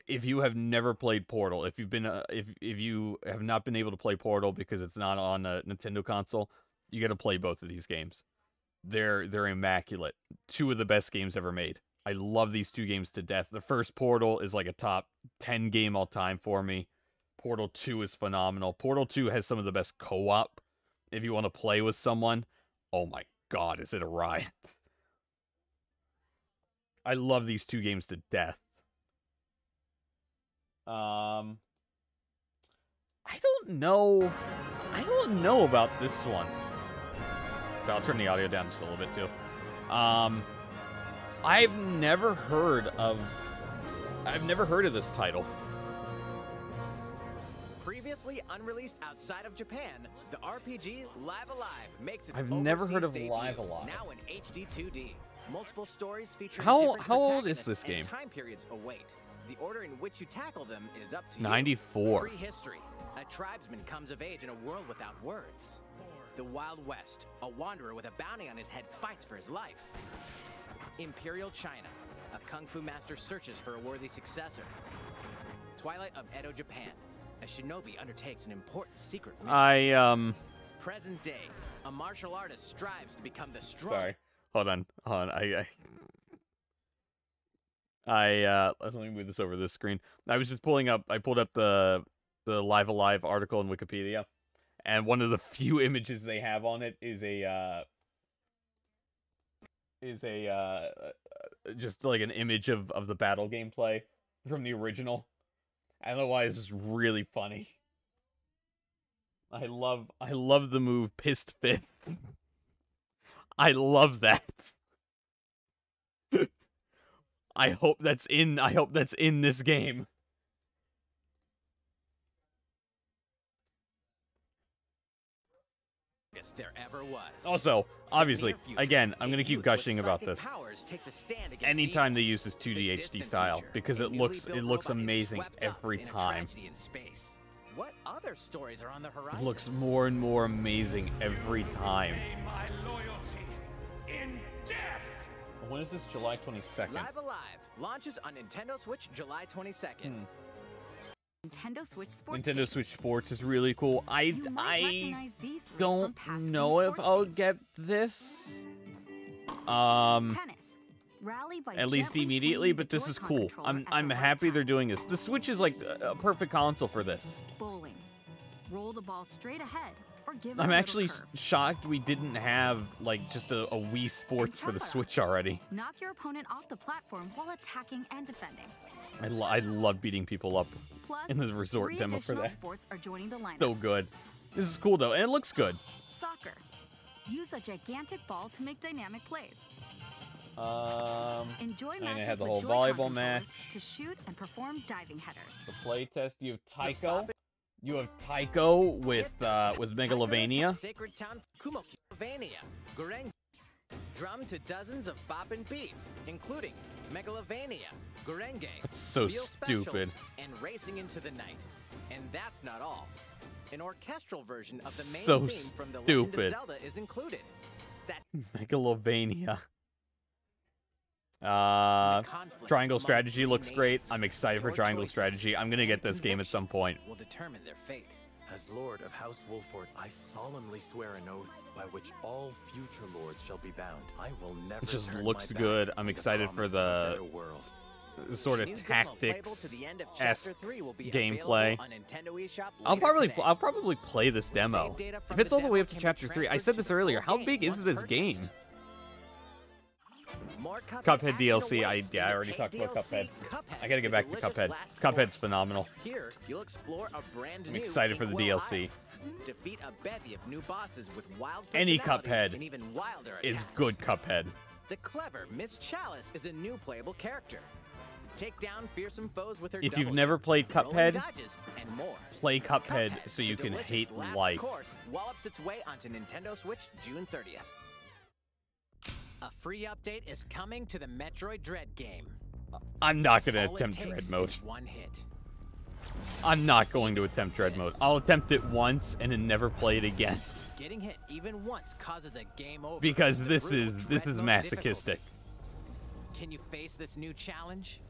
Speaker 1: if you have never played Portal, if you've been if you have not been able to play Portal because it's not on a Nintendo console, you got to play both of these games. They're immaculate. Two of the best games ever made. I love these two games to death. The first Portal is like a top 10 game all time for me. Portal 2 is phenomenal. Portal 2 has some of the best co-op. If you want to play with someone, oh my god, is it a riot. I love these two games to death. I don't know about this one. So I'll turn the audio down just a little bit too. I've never heard of this title.
Speaker 8: Previously unreleased outside of Japan, the RPG Live Alive makes its
Speaker 1: I've never heard of
Speaker 8: debut,
Speaker 1: Live Alive.
Speaker 8: now in HD 2D. Multiple stories featuring
Speaker 1: How
Speaker 8: different
Speaker 1: old is this
Speaker 8: protagonists
Speaker 1: game?
Speaker 8: and time periods await. The order in which you tackle them is up to
Speaker 1: 94.
Speaker 8: you. Prehistory. A tribesman comes of age in a world without words. The Wild West. A wanderer with a bounty on his head fights for his life. Imperial China. A kung fu master searches for a worthy successor. Twilight of Edo, Japan. A shinobi undertakes an important secret mission. Present day. A martial artist strives to become the strong.
Speaker 1: Sorry. Hold on. Let me move this over this screen. I was just pulled up the Live Alive article in Wikipedia, and one of the few images they have on it is just like an image of the battle gameplay from the original. I don't know why this is really funny. I love the move Pissed Fist. I love that. I hope that's in this game.
Speaker 8: There ever was.
Speaker 1: Also, obviously, again, I'm gonna keep gushing about this. Anytime they use this 2D HD style, because it looks amazing every time.
Speaker 8: What other stories are on the horizon?
Speaker 1: It looks more and more amazing every time. When is this? July 22nd.
Speaker 8: Live Alive launches on Nintendo Switch July 22nd.
Speaker 12: Nintendo Switch Sports.
Speaker 1: Nintendo Switch Sports is really cool. I don't know if I'll get this. At least immediately, but this is cool. I'm happy they're doing this. The Switch is like a perfect console for this.
Speaker 12: Bowling. Roll the ball straight ahead or give it
Speaker 1: I'm
Speaker 12: a
Speaker 1: actually
Speaker 12: little curve.
Speaker 1: shocked we didn't have like just a Wii Sports for the Switch already.
Speaker 12: Knock your opponent off the platform while attacking and defending.
Speaker 1: I love beating people up
Speaker 12: Plus,
Speaker 1: in the resort
Speaker 12: 3
Speaker 1: demo for
Speaker 12: additional
Speaker 1: that.
Speaker 12: sports are joining the lineup.
Speaker 1: So good. This is cool though, and it looks good.
Speaker 12: Soccer. Use a gigantic ball to make dynamic plays. Enjoy
Speaker 1: and it
Speaker 12: matches
Speaker 1: had the
Speaker 12: with
Speaker 1: whole
Speaker 12: Joy-Con
Speaker 1: volleyball match.
Speaker 12: controllers to shoot and perform diving headers.
Speaker 1: The playtest. You have Taiko. You have Taiko with Megalovania.
Speaker 8: Sacred Town Kumokovania. Gureng. Drum to dozens of boppin' beats, including Megalovania, Gurenge,
Speaker 1: That's so
Speaker 8: Feel Special,
Speaker 1: stupid.
Speaker 8: and Racing into the Night. And that's not all. An orchestral version of the main
Speaker 1: So
Speaker 8: theme from The Legend of
Speaker 1: stupid.
Speaker 8: Zelda is included. That
Speaker 1: Megalovania. Triangle Strategy looks great. I'm excited for Triangle Strategy. I'm gonna get this game at some point.
Speaker 8: will determine their fate.
Speaker 20: As Lord of House Wolford, I solemnly swear an oath by which all future lords shall be bound. I will never
Speaker 1: It just
Speaker 20: turn
Speaker 1: looks
Speaker 20: my
Speaker 1: good.
Speaker 20: back
Speaker 1: I'm
Speaker 20: on
Speaker 1: excited for
Speaker 20: promise of a
Speaker 1: the
Speaker 20: better world.
Speaker 1: sort of tactics-esque gameplay. I'll probably play this demo. If it's all the way up to Chapter 3, I said this earlier, how big is this game? Cuphead DLC, I already talked about Cuphead. I gotta get back to Cuphead. Cuphead's phenomenal.
Speaker 8: Here, you'll explore a brand
Speaker 1: I'm
Speaker 8: new
Speaker 1: excited for the
Speaker 8: Inkwell
Speaker 1: DLC.
Speaker 8: Island. Defeat a bevy of new bosses with wild
Speaker 1: Any
Speaker 8: personalities
Speaker 1: Cuphead
Speaker 8: and even wilder
Speaker 1: is
Speaker 8: attacks.
Speaker 1: good Cuphead.
Speaker 8: The clever Miss Chalice is a new playable character. Take down fearsome foes with her
Speaker 1: If you've
Speaker 8: double
Speaker 1: never
Speaker 8: jumps,
Speaker 1: played
Speaker 8: rolling
Speaker 1: Cuphead,
Speaker 8: dodges, and more.
Speaker 1: play Cuphead so you
Speaker 8: the
Speaker 1: can
Speaker 8: delicious
Speaker 1: hate
Speaker 8: last
Speaker 1: life.
Speaker 8: course wallops its way onto Nintendo Switch June 30th. A free update is coming to the Metroid Dread game.
Speaker 1: I'm not gonna
Speaker 8: All it
Speaker 1: attempt
Speaker 8: takes
Speaker 1: Dread mode.
Speaker 8: is one hit.
Speaker 1: I'm not going to attempt Dread mode. I'll attempt it once and then never play it again.
Speaker 8: Getting hit even once causes a game over.
Speaker 1: Because
Speaker 8: with
Speaker 1: this
Speaker 8: the brutal
Speaker 1: is
Speaker 8: Dread mode
Speaker 1: masochistic.
Speaker 8: difficulty. Can you face this new challenge?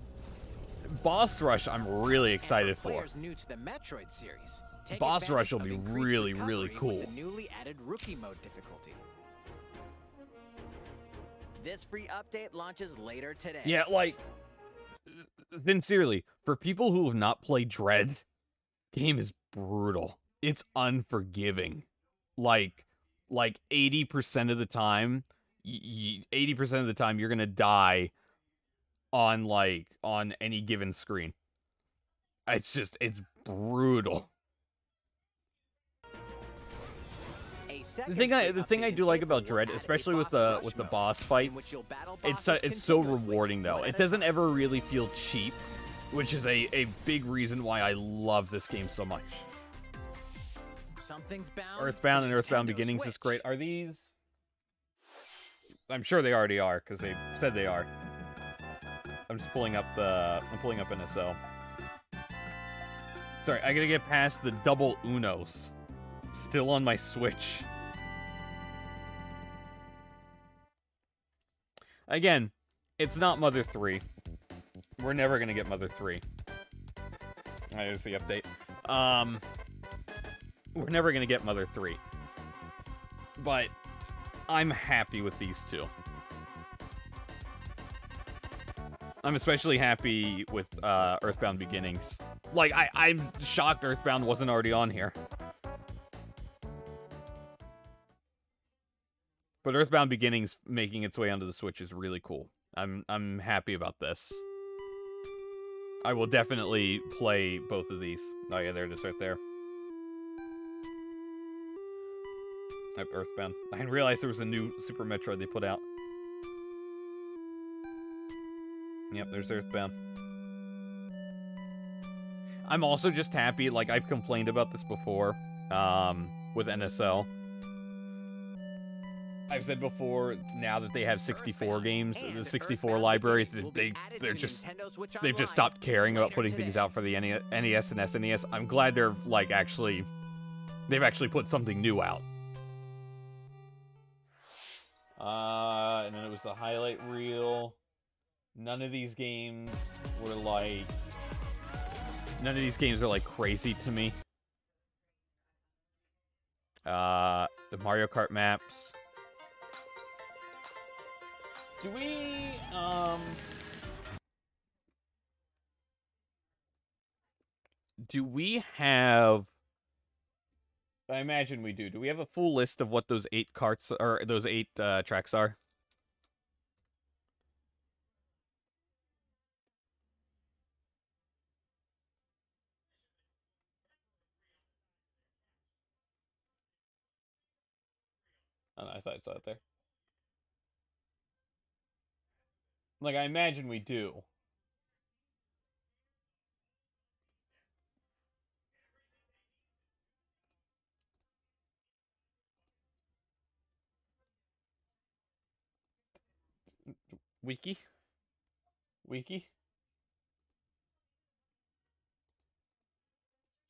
Speaker 1: Boss Rush I'm really excited for.
Speaker 8: Players new to the Metroid series. Take
Speaker 1: Boss Rush will
Speaker 8: advantage
Speaker 1: be
Speaker 8: of increased
Speaker 1: really,
Speaker 8: recovery
Speaker 1: really
Speaker 8: with
Speaker 1: cool.
Speaker 8: the newly added Rookie Mode difficulty. This free update launches later today.
Speaker 1: Yeah, like, sincerely, for people who have not played Dread, game is brutal. It's unforgiving. Like 80% of the time, 80% of the time you're gonna die on any given screen. It's brutal. The thing I do like about Dread, especially with the boss fights, it's so rewarding though. It doesn't ever really feel cheap, which is a big reason why I love this game so much.
Speaker 8: Something's bound.
Speaker 1: Earthbound and Earthbound Beginnings is great. Are these? I'm sure they already are because they said they are. I'm just pulling up NSL. Sorry, I gotta get past the double Unos. Still on my Switch. Again, it's not Mother 3. We're never gonna get Mother 3. There's the update. We're never gonna get Mother 3. But I'm happy with these two. I'm especially happy with Earthbound Beginnings. Like, I'm shocked Earthbound wasn't already on here. But Earthbound Beginnings making its way onto the Switch is really cool. I'm happy about this. I will definitely play both of these. Oh yeah, there it is right there. Yep, Earthbound. I didn't realize there was a new Super Metroid they put out. Yep, there's Earthbound. I'm also just happy, like, I've complained about this before, with NSL. I've said before, now that they have 64 games, the 64 library, they've just stopped caring about putting things out for the NES and SNES. I'm glad they're, like, they've actually put something new out. And then it was the highlight reel. None of these games were like crazy to me. The Mario Kart maps. Do we have... I imagine we do. Do we have a full list of what those 8 carts or those 8 tracks are? Oh, no, I thought I saw it there. Like, I imagine we do. Wiki?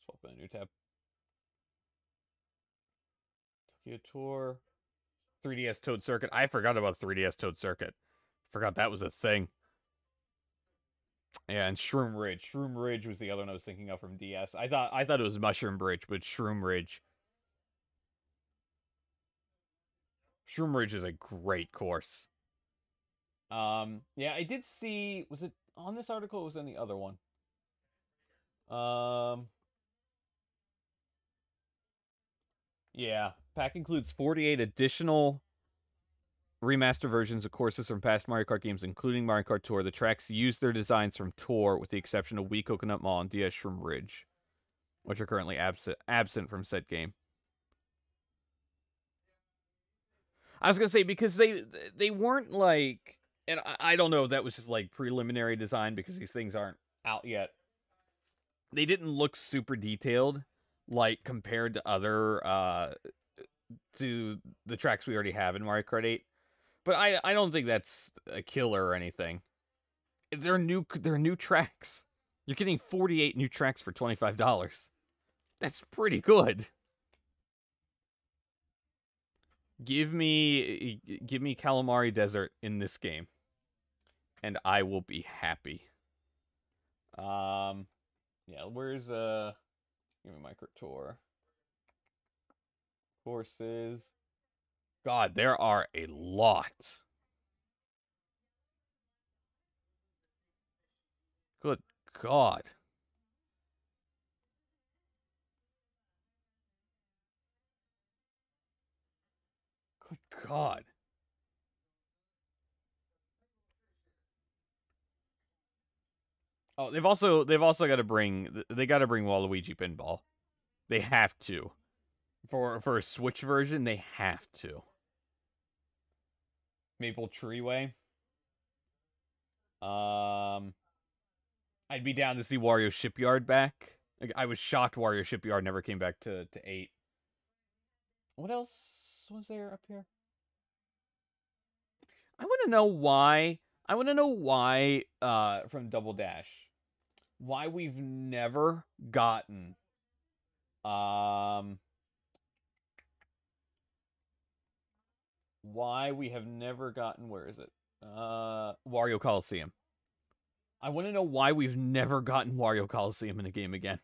Speaker 1: Swap in a new tab. Tokyo Tour. 3DS Toad Circuit. I forgot about 3DS Toad Circuit. Forgot that was a thing. Yeah, and Shroom Ridge. Shroom Ridge was the other one I was thinking of from DS. I thought it was Mushroom Bridge, but Shroom Ridge. Shroom Ridge is a great course. Yeah, I did see. Was it on this article? Or was it on the other one? Yeah, pack includes 48 additional remaster versions of courses from past Mario Kart games, including Mario Kart Tour. The tracks use their designs from Tour, with the exception of Wii Coconut Mall and DS Shroom Ridge, which are currently absent from said game. I was gonna say, because they weren't like, and I don't know if that was just like preliminary design because these things aren't out yet. They didn't look super detailed, like compared to other to the tracks we already have in Mario Kart 8. But I don't think that's a killer or anything. They're new tracks. You're getting 48 new tracks for $25. That's pretty good. Give me Calamari Desert in this game, and I will be happy. Yeah, where's give me Micro Tour courses. God, there are a lot. Good God. Good God. Oh, they've also got to bring Waluigi Pinball. They have to. For a Switch version, they have to. Maple Treeway. I'd be down to see Wario Shipyard back. Like, I was shocked Wario Shipyard never came back to 8. What else was there up here? I want to know why. From Double Dash, why we've never gotten why we have never gotten, where is it? Wario Coliseum. I want to know why we've never gotten Wario Coliseum in a game again.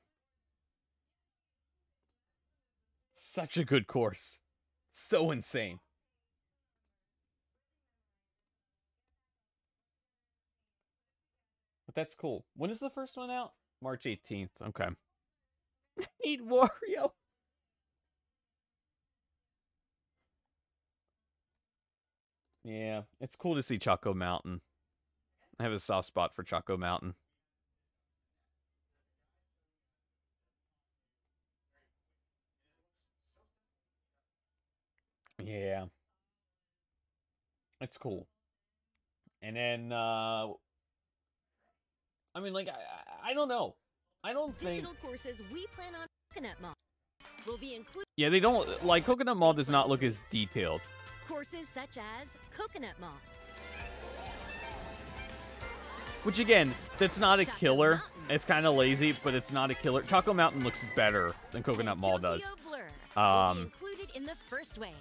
Speaker 1: Such a good course. So insane. But that's cool. When is the first one out? March 18th. Okay. Need Wario. Yeah, it's cool to see Choco Mountain. I have a soft spot for Choco Mountain. Yeah. It's cool. And then, I mean, like, I don't know. I don't think...
Speaker 14: Additional courses we plan on Coconut Mall will be included.
Speaker 1: Yeah, they don't... Like, Coconut Mall does not look as detailed.
Speaker 14: Courses such as Coconut Mall.
Speaker 1: Which, again, that's not a killer. It's kind of lazy, but it's not a killer. Choco Mountain looks better than Coconut Mall does.
Speaker 14: Will be included in the first wave.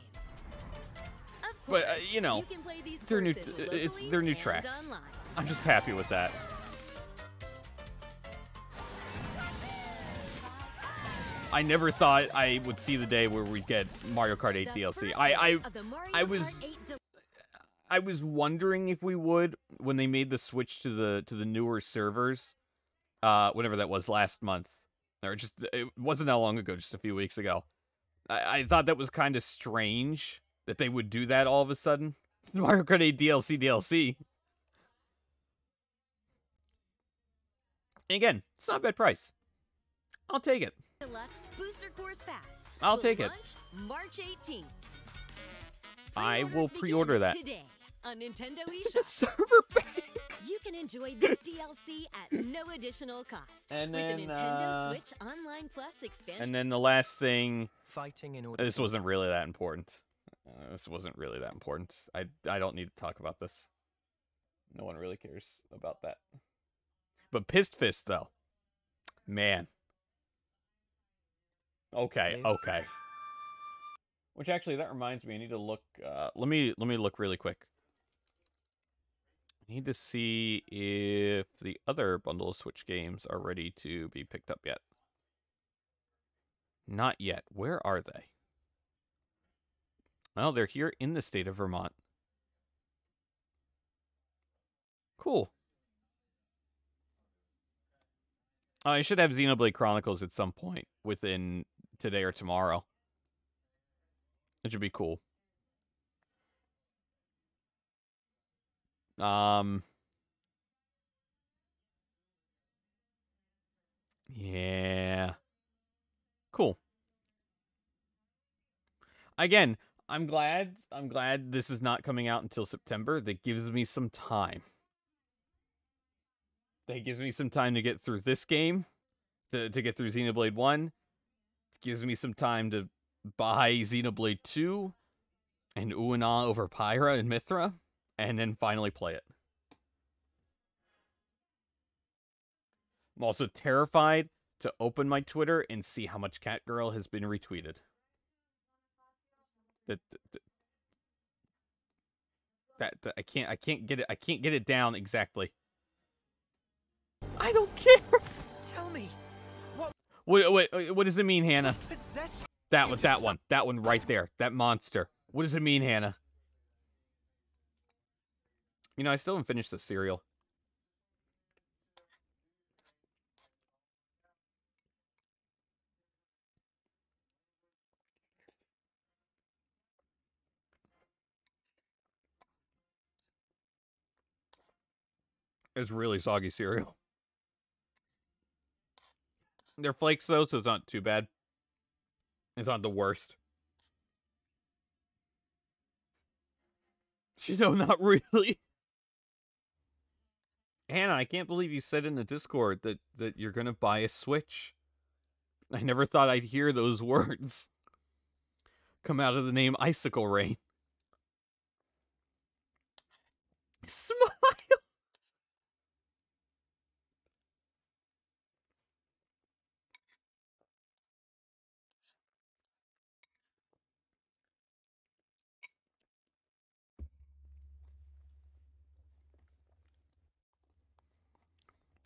Speaker 1: But, you know, they're new tracks.
Speaker 14: Online.
Speaker 1: I'm just happy with that. I never thought I would see the day where we'd get Mario Kart 8 DLC. I was wondering if we would when they made the switch to the newer servers, whatever that was last month, or it wasn't that long ago, just a few weeks ago. I thought that was kind of strange that they would do that all of a sudden. It's Mario Kart 8 DLC. And again, it's not a bad price. I'll take it.
Speaker 14: Deluxe Booster Course Pass.
Speaker 1: I'll take it.
Speaker 14: March 18th.
Speaker 1: I will pre-order that.
Speaker 14: Today on Nintendo eShop.
Speaker 1: Server bank.
Speaker 14: You can enjoy this DLC at no additional cost.
Speaker 1: And
Speaker 14: with
Speaker 1: then,
Speaker 14: the Nintendo Switch Online Plus expansion.
Speaker 1: And then the last thing.
Speaker 15: Fighting in order.
Speaker 1: This wasn't really that important. I don't need to talk about this. No one really cares about that. But Pissed Fist, though. Man. Okay. Which actually, that reminds me, I need to look. Let me look really quick. I need to see if the other bundle of Switch games are ready to be picked up yet. Not yet. Where are they? Well, they're here in the state of Vermont. Cool. I should have Xenoblade Chronicles at some point within today or tomorrow. It should be cool. Yeah. Cool. Again, I'm glad this is not coming out until September. That gives me some time. That gives me some time to get through this game, to get through Xenoblade 1. It gives me some time to buy Xenoblade 2 and Uana over Pyra and Mithra, and then finally play it. I'm also terrified to open my Twitter and see how much Catgirl has been retweeted. That I can't get it down exactly. I don't care.
Speaker 15: Tell me,
Speaker 1: what does it mean, Hannah? That one right there, that monster. What does it mean, Hannah? You know, I still haven't finished the cereal. It's really soggy cereal. They're flakes, though, so it's not too bad. It's not the worst. No, not really. Hannah, I can't believe you said in the Discord that you're going to buy a Switch. I never thought I'd hear those words come out of the name Icicle Rain. Smile!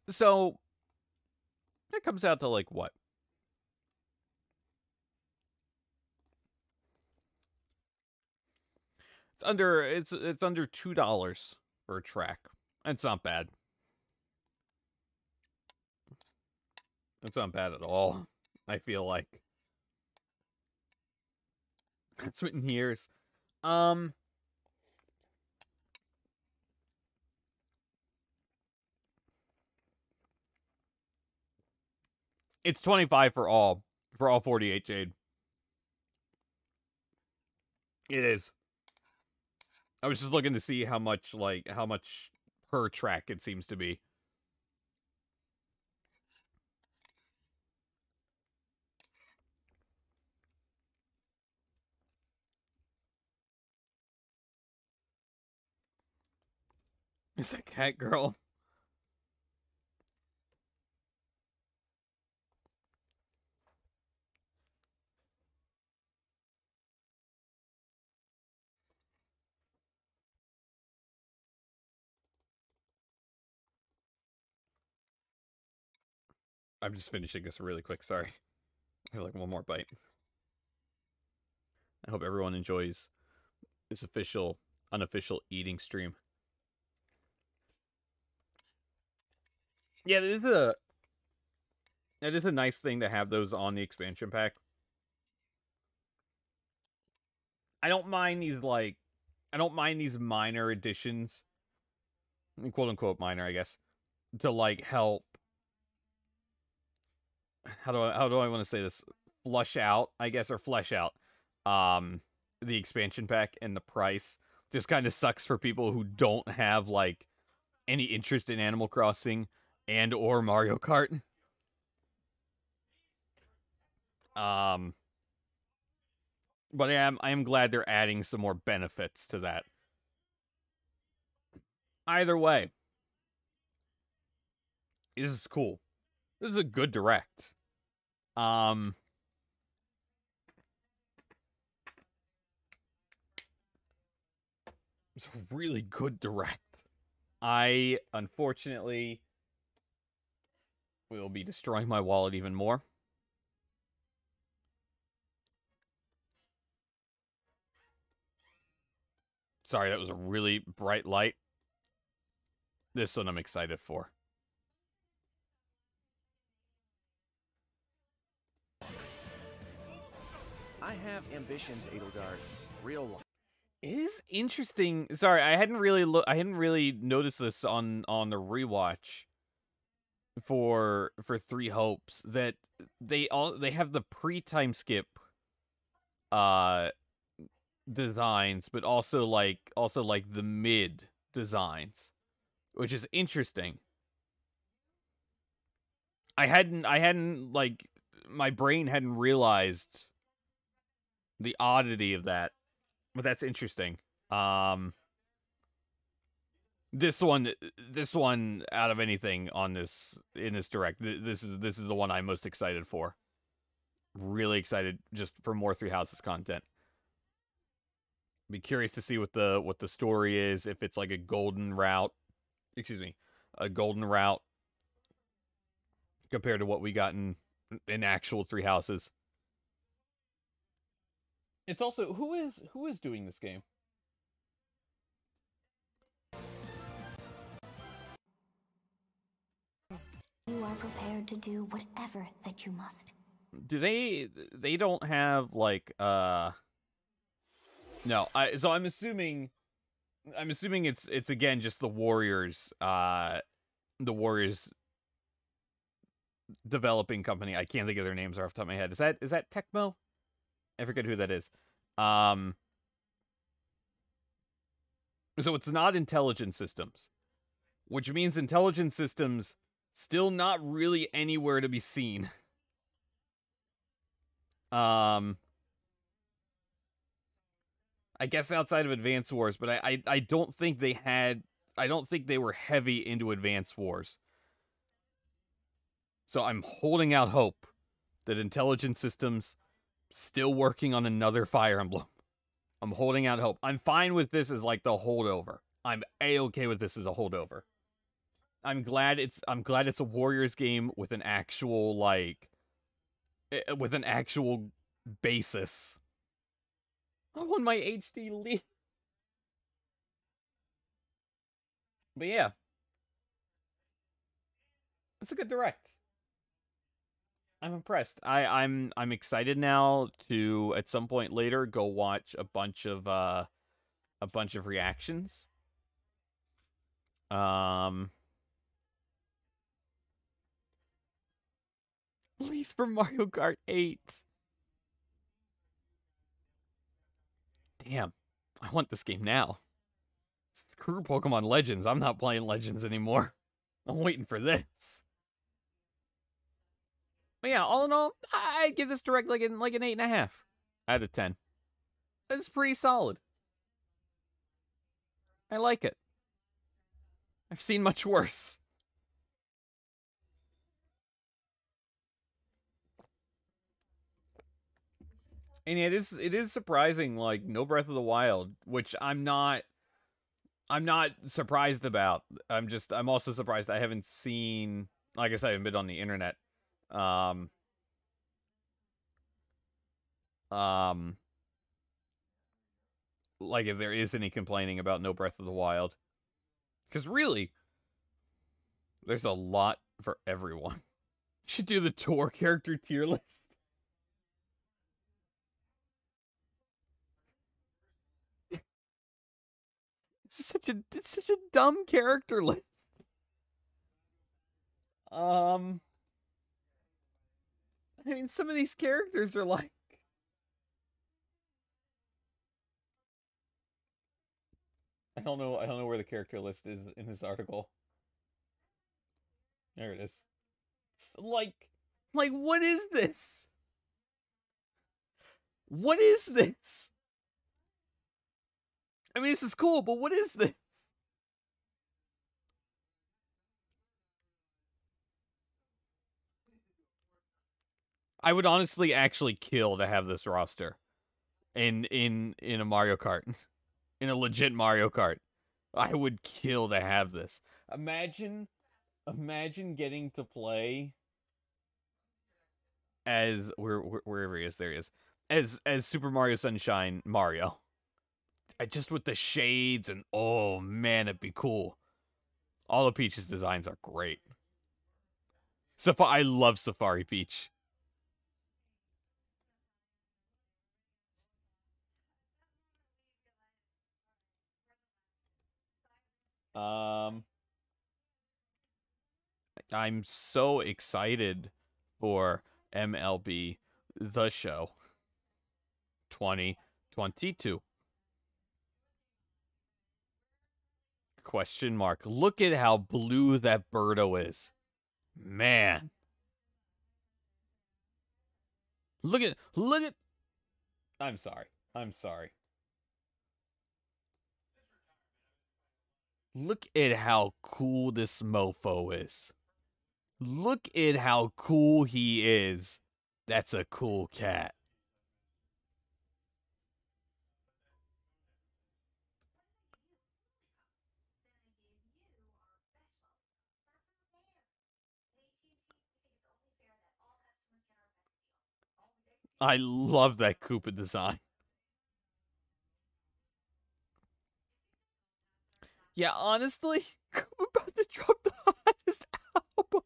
Speaker 1: So, that comes out to, like, what? It's under $2 for a track. It's not bad. It's not bad at all, I feel like. It's been years. It's $25 for all 48 Jade. It is. I was just looking to see how much per track it seems to be. Is that cat girl? I'm just finishing this really quick, sorry. I have like one more bite. I hope everyone enjoys this unofficial eating stream. Yeah, that is a nice thing to have those on the expansion pack. I don't mind these minor additions, quote unquote minor, I guess, to like help. How do I want to say this? Flesh out the expansion pack and the price. Just kind of sucks for people who don't have like any interest in Animal Crossing and or Mario Kart. But I am glad they're adding some more benefits to that. Either way, this is cool. This is a good direct. It's a really good direct. I, unfortunately, will be destroying my wallet even more. Sorry, that was a really bright light. This one I'm excited for.
Speaker 5: I have ambitions, Edelgard. Real one.
Speaker 1: It is interesting. Sorry, I hadn't really noticed this on the rewatch for Three Hopes, that they have the pre-time skip designs, but also like the mid designs, which is interesting. I hadn't like, my brain hadn't realized the oddity of that, but that's interesting. This one out of anything in this direct, this is the one I'm most excited for. Really excited just for more Three Houses content. Be curious to see what the story is, if it's like a golden route compared to what we got in actual Three Houses. It's also, who is doing this game?
Speaker 6: You are prepared to do whatever that you must.
Speaker 1: Do they don't have like no, so I'm assuming it's again just the Warriors developing company. I can't think of their names off the top of my head. Is that Tecmo? I forget who that is. So it's not Intelligent Systems, which means Intelligent Systems still not really anywhere to be seen. I guess outside of Advance Wars, but I don't think they were heavy into Advance Wars. So I'm holding out hope that Intelligent Systems still working on another Fire Emblem. I'm holding out hope. I'm fine with this as like the holdover. I'm A-okay with this as a holdover. I'm glad it's a Warriors game with an actual basis. I want my HD Leaf. But yeah, it's a good direct. I'm impressed. I'm excited now to at some point later go watch a bunch of reactions. At least for Mario Kart 8. Damn, I want this game now. Screw Pokemon Legends. I'm not playing Legends anymore. I'm waiting for this. But yeah, all in all, I give this direct like an 8.5 out of 10. It's pretty solid. I like it. I've seen much worse. And it is surprising, like, no Breath of the Wild, which I'm not surprised about. I'm also surprised I haven't seen, like I said, I haven't been on the internet. Like if there is any complaining about no Breath of the Wild. Because really, there's a lot for everyone. You should do the tour character tier list. It's such a dumb character list. I mean, some of these characters are like, I don't know where the character list is in this article. There it is. It's like what is this? What is this? I mean, this is cool, but what is this? I would honestly actually kill to have this roster in a Mario Kart. In a legit Mario Kart. I would kill to have this. Imagine getting to play as wherever he is, there he is, as Super Mario Sunshine Mario. Just with the shades and oh man, it'd be cool. All the Peach's designs are great. I love Safari Peach. I'm so excited for MLB The Show 2022. Question mark. Look at how blue that Birdo is. Man. Look at I'm sorry. Look at how cool this mofo is. Look at how cool he is. That's a cool cat. I love that Koopa design. Yeah, honestly, Koopa about to drop the hottest album.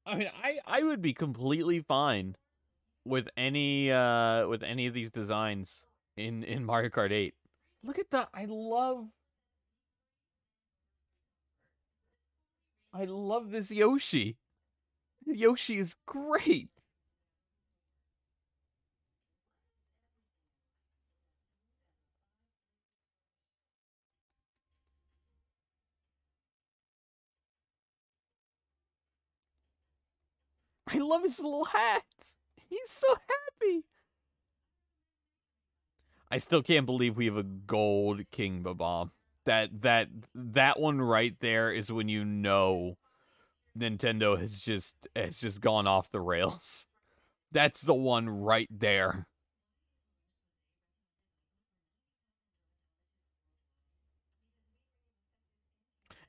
Speaker 1: I mean, I would be completely fine with any of these designs in Mario Kart 8. Look at that. I love this Yoshi. Yoshi is great. I love his little hat. He's so happy. I still can't believe we have a gold King Babam. That one right there is when you know Nintendo has just gone off the rails. That's the one right there.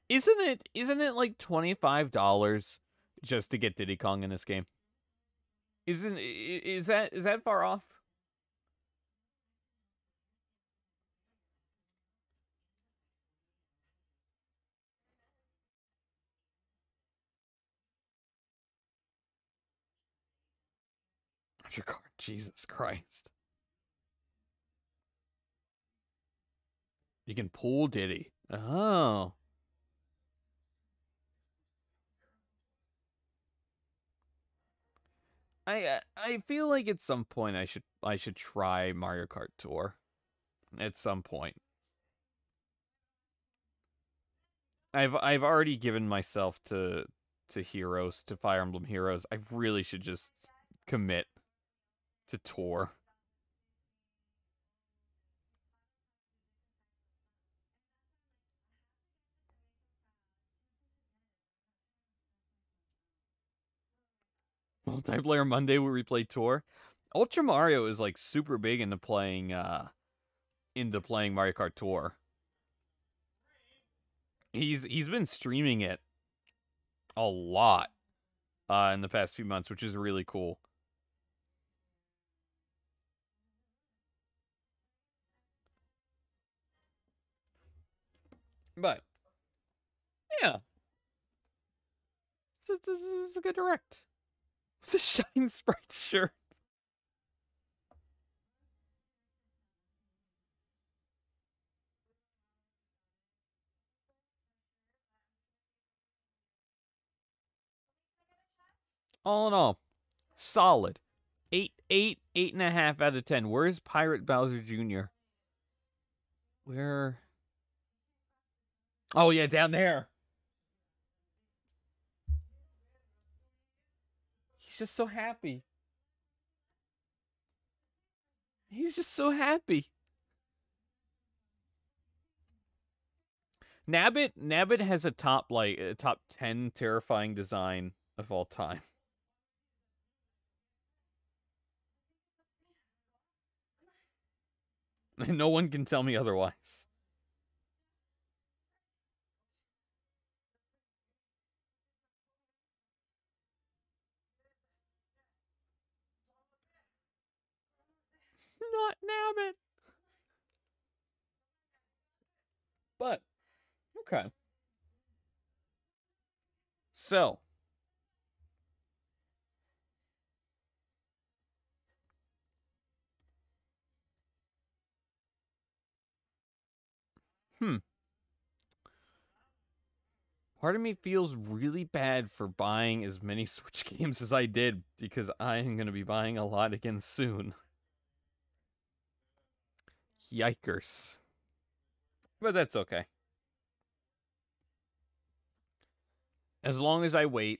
Speaker 1: Isn't it like $25 just to get Diddy Kong in this game? Is that far off? Your card, Jesus Christ. You can pull Diddy. Oh. I feel like at some point I should try Mario Kart Tour. At some point. I've already given myself to Heroes, to Fire Emblem Heroes. I really should just commit to Tour. Multiplayer Monday where we play Tour. Ultra Mario is like super big into playing Mario Kart Tour. He's been streaming it a lot in the past few months, which is really cool. But yeah, this is a good direct. It's a Shine Sprite shirt. All in all, solid. 8.5 out of 10. Where's Pirate Bowser Jr.? Where? Oh yeah, down there. He's just so happy. He's just so happy. Nabbit has a top 10 terrifying design of all time. No one can tell me otherwise. Not Nabbit. But, okay. So. Part of me feels really bad for buying as many Switch games as I did, because I am going to be buying a lot again soon. Yikers. But that's okay. As long as I wait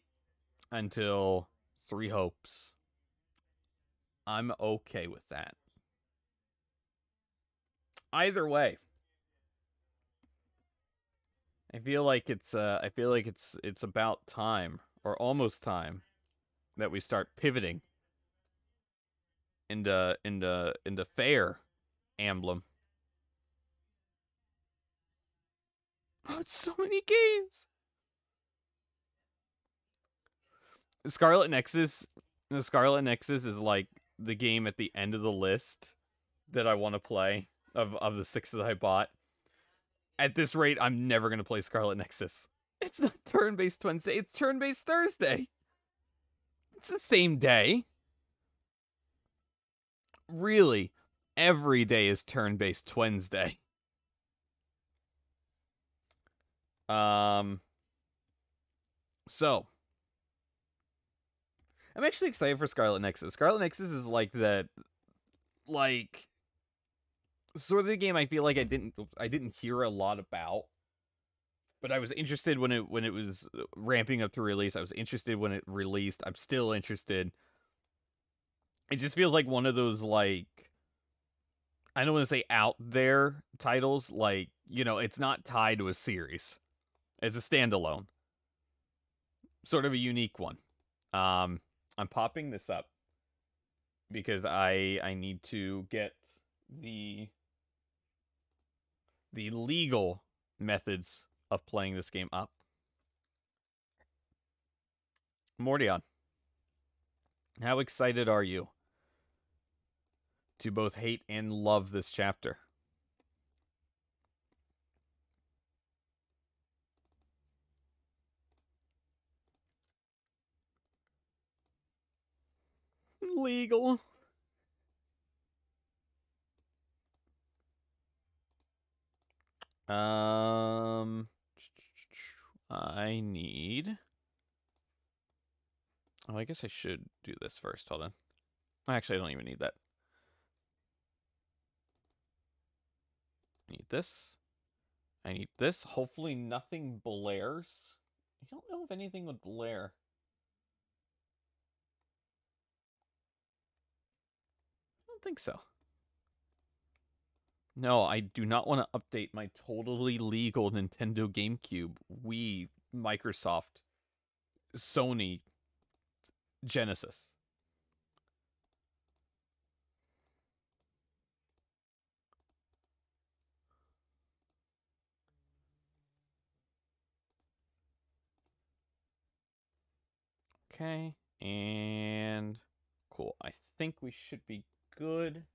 Speaker 1: until 3 Hopes, I'm okay with that. Either way, I feel like it's about time, or almost time, that we start pivoting into Fair Emblem. Oh, it's so many games. Scarlet Nexus is like the game at the end of the list that I want to play of the 6 that I bought. At this rate, I'm never going to play Scarlet Nexus. It's not turn-based Wednesday, it's turn-based Thursday. It's the same day. Really, every day is turn-based Wednesday. So, I'm actually excited for Scarlet Nexus. Scarlet Nexus is like that, like, sort of the game I feel like I didn't hear a lot about, but I was interested when it was ramping up to release. I was interested when it released. I'm still interested. It just feels like one of those, like, I don't want to say out there titles, like, you know, it's not tied to a series. It's a standalone. Sort of a unique one. I'm popping this up because I need to get the legal methods of playing this game up. Mordion, how excited are you to both hate and love this chapter? Legal. I need... Oh, I guess I should do this first. Hold on. Actually, I don't even need that. I need this. I need this. Hopefully nothing blares. I don't know if anything would blare. I don't think so. No, I do not want to update my totally legal Nintendo GameCube, Wii, Microsoft, Sony, Genesis. Okay, and cool. I think we should be good.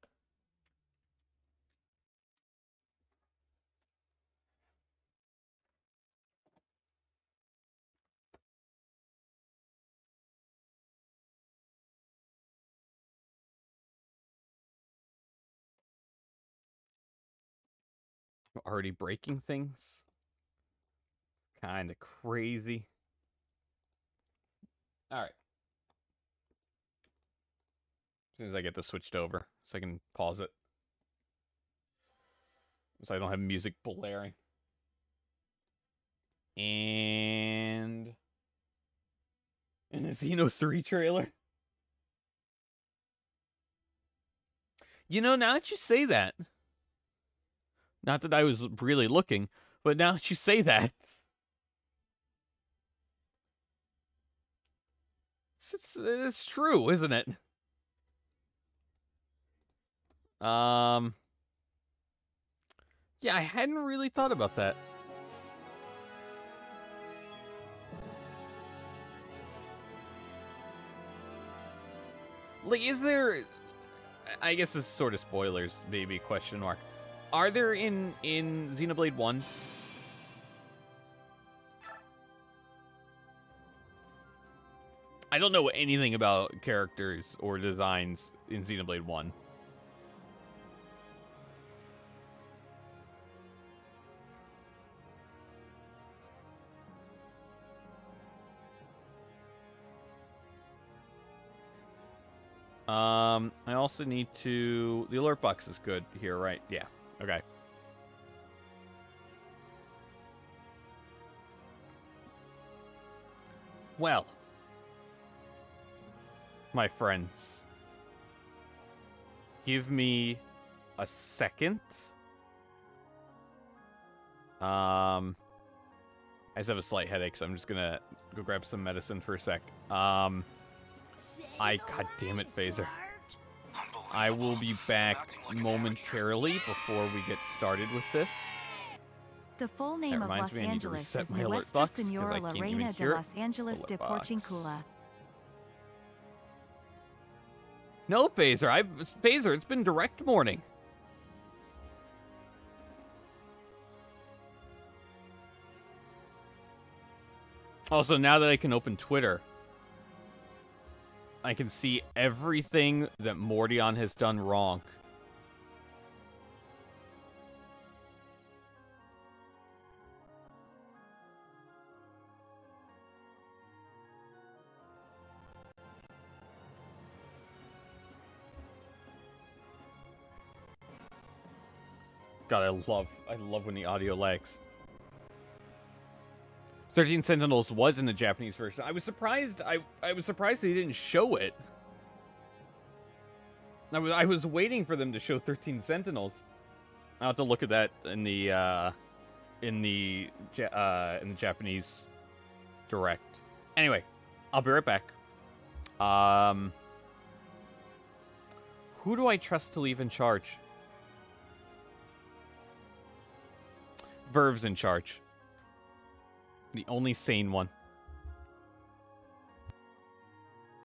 Speaker 1: Already breaking things. Kind of crazy. All right. As soon as I get this switched over, so I can pause it. So I don't have music blaring. And the Xeno 3 trailer. You know, now that you say that, not that I was really looking, but now that you say that, it's true, isn't it? Yeah, I hadn't really thought about that. Like, is there... I guess this is sort of spoilers, maybe, question mark. Are there in Xenoblade 1? I don't know anything about characters or designs in Xenoblade 1. I also need to... The alert box is good here, right? Yeah. Okay. Well, my friends, give me a second. I just have a slight headache, so I'm just gonna go grab some medicine for a sec. God damn it, Phaser. I will be back momentarily before we get started with this.
Speaker 3: The full name of Los Angeles is Nuestra Senora La Reina de Los Angeles de Porciuncula.
Speaker 1: No, Phaser, it's been direct morning. Also, now that I can open Twitter, I can see everything that Mordion has done wrong. God, I love when the audio lags. 13 Sentinels was in the Japanese version. I was surprised. I was surprised they didn't show it. I was waiting for them to show 13 Sentinels. I'll have to look at that in the Japanese direct. Anyway, I'll be right back. Who do I trust to leave in charge? Verve's in charge. The only sane one.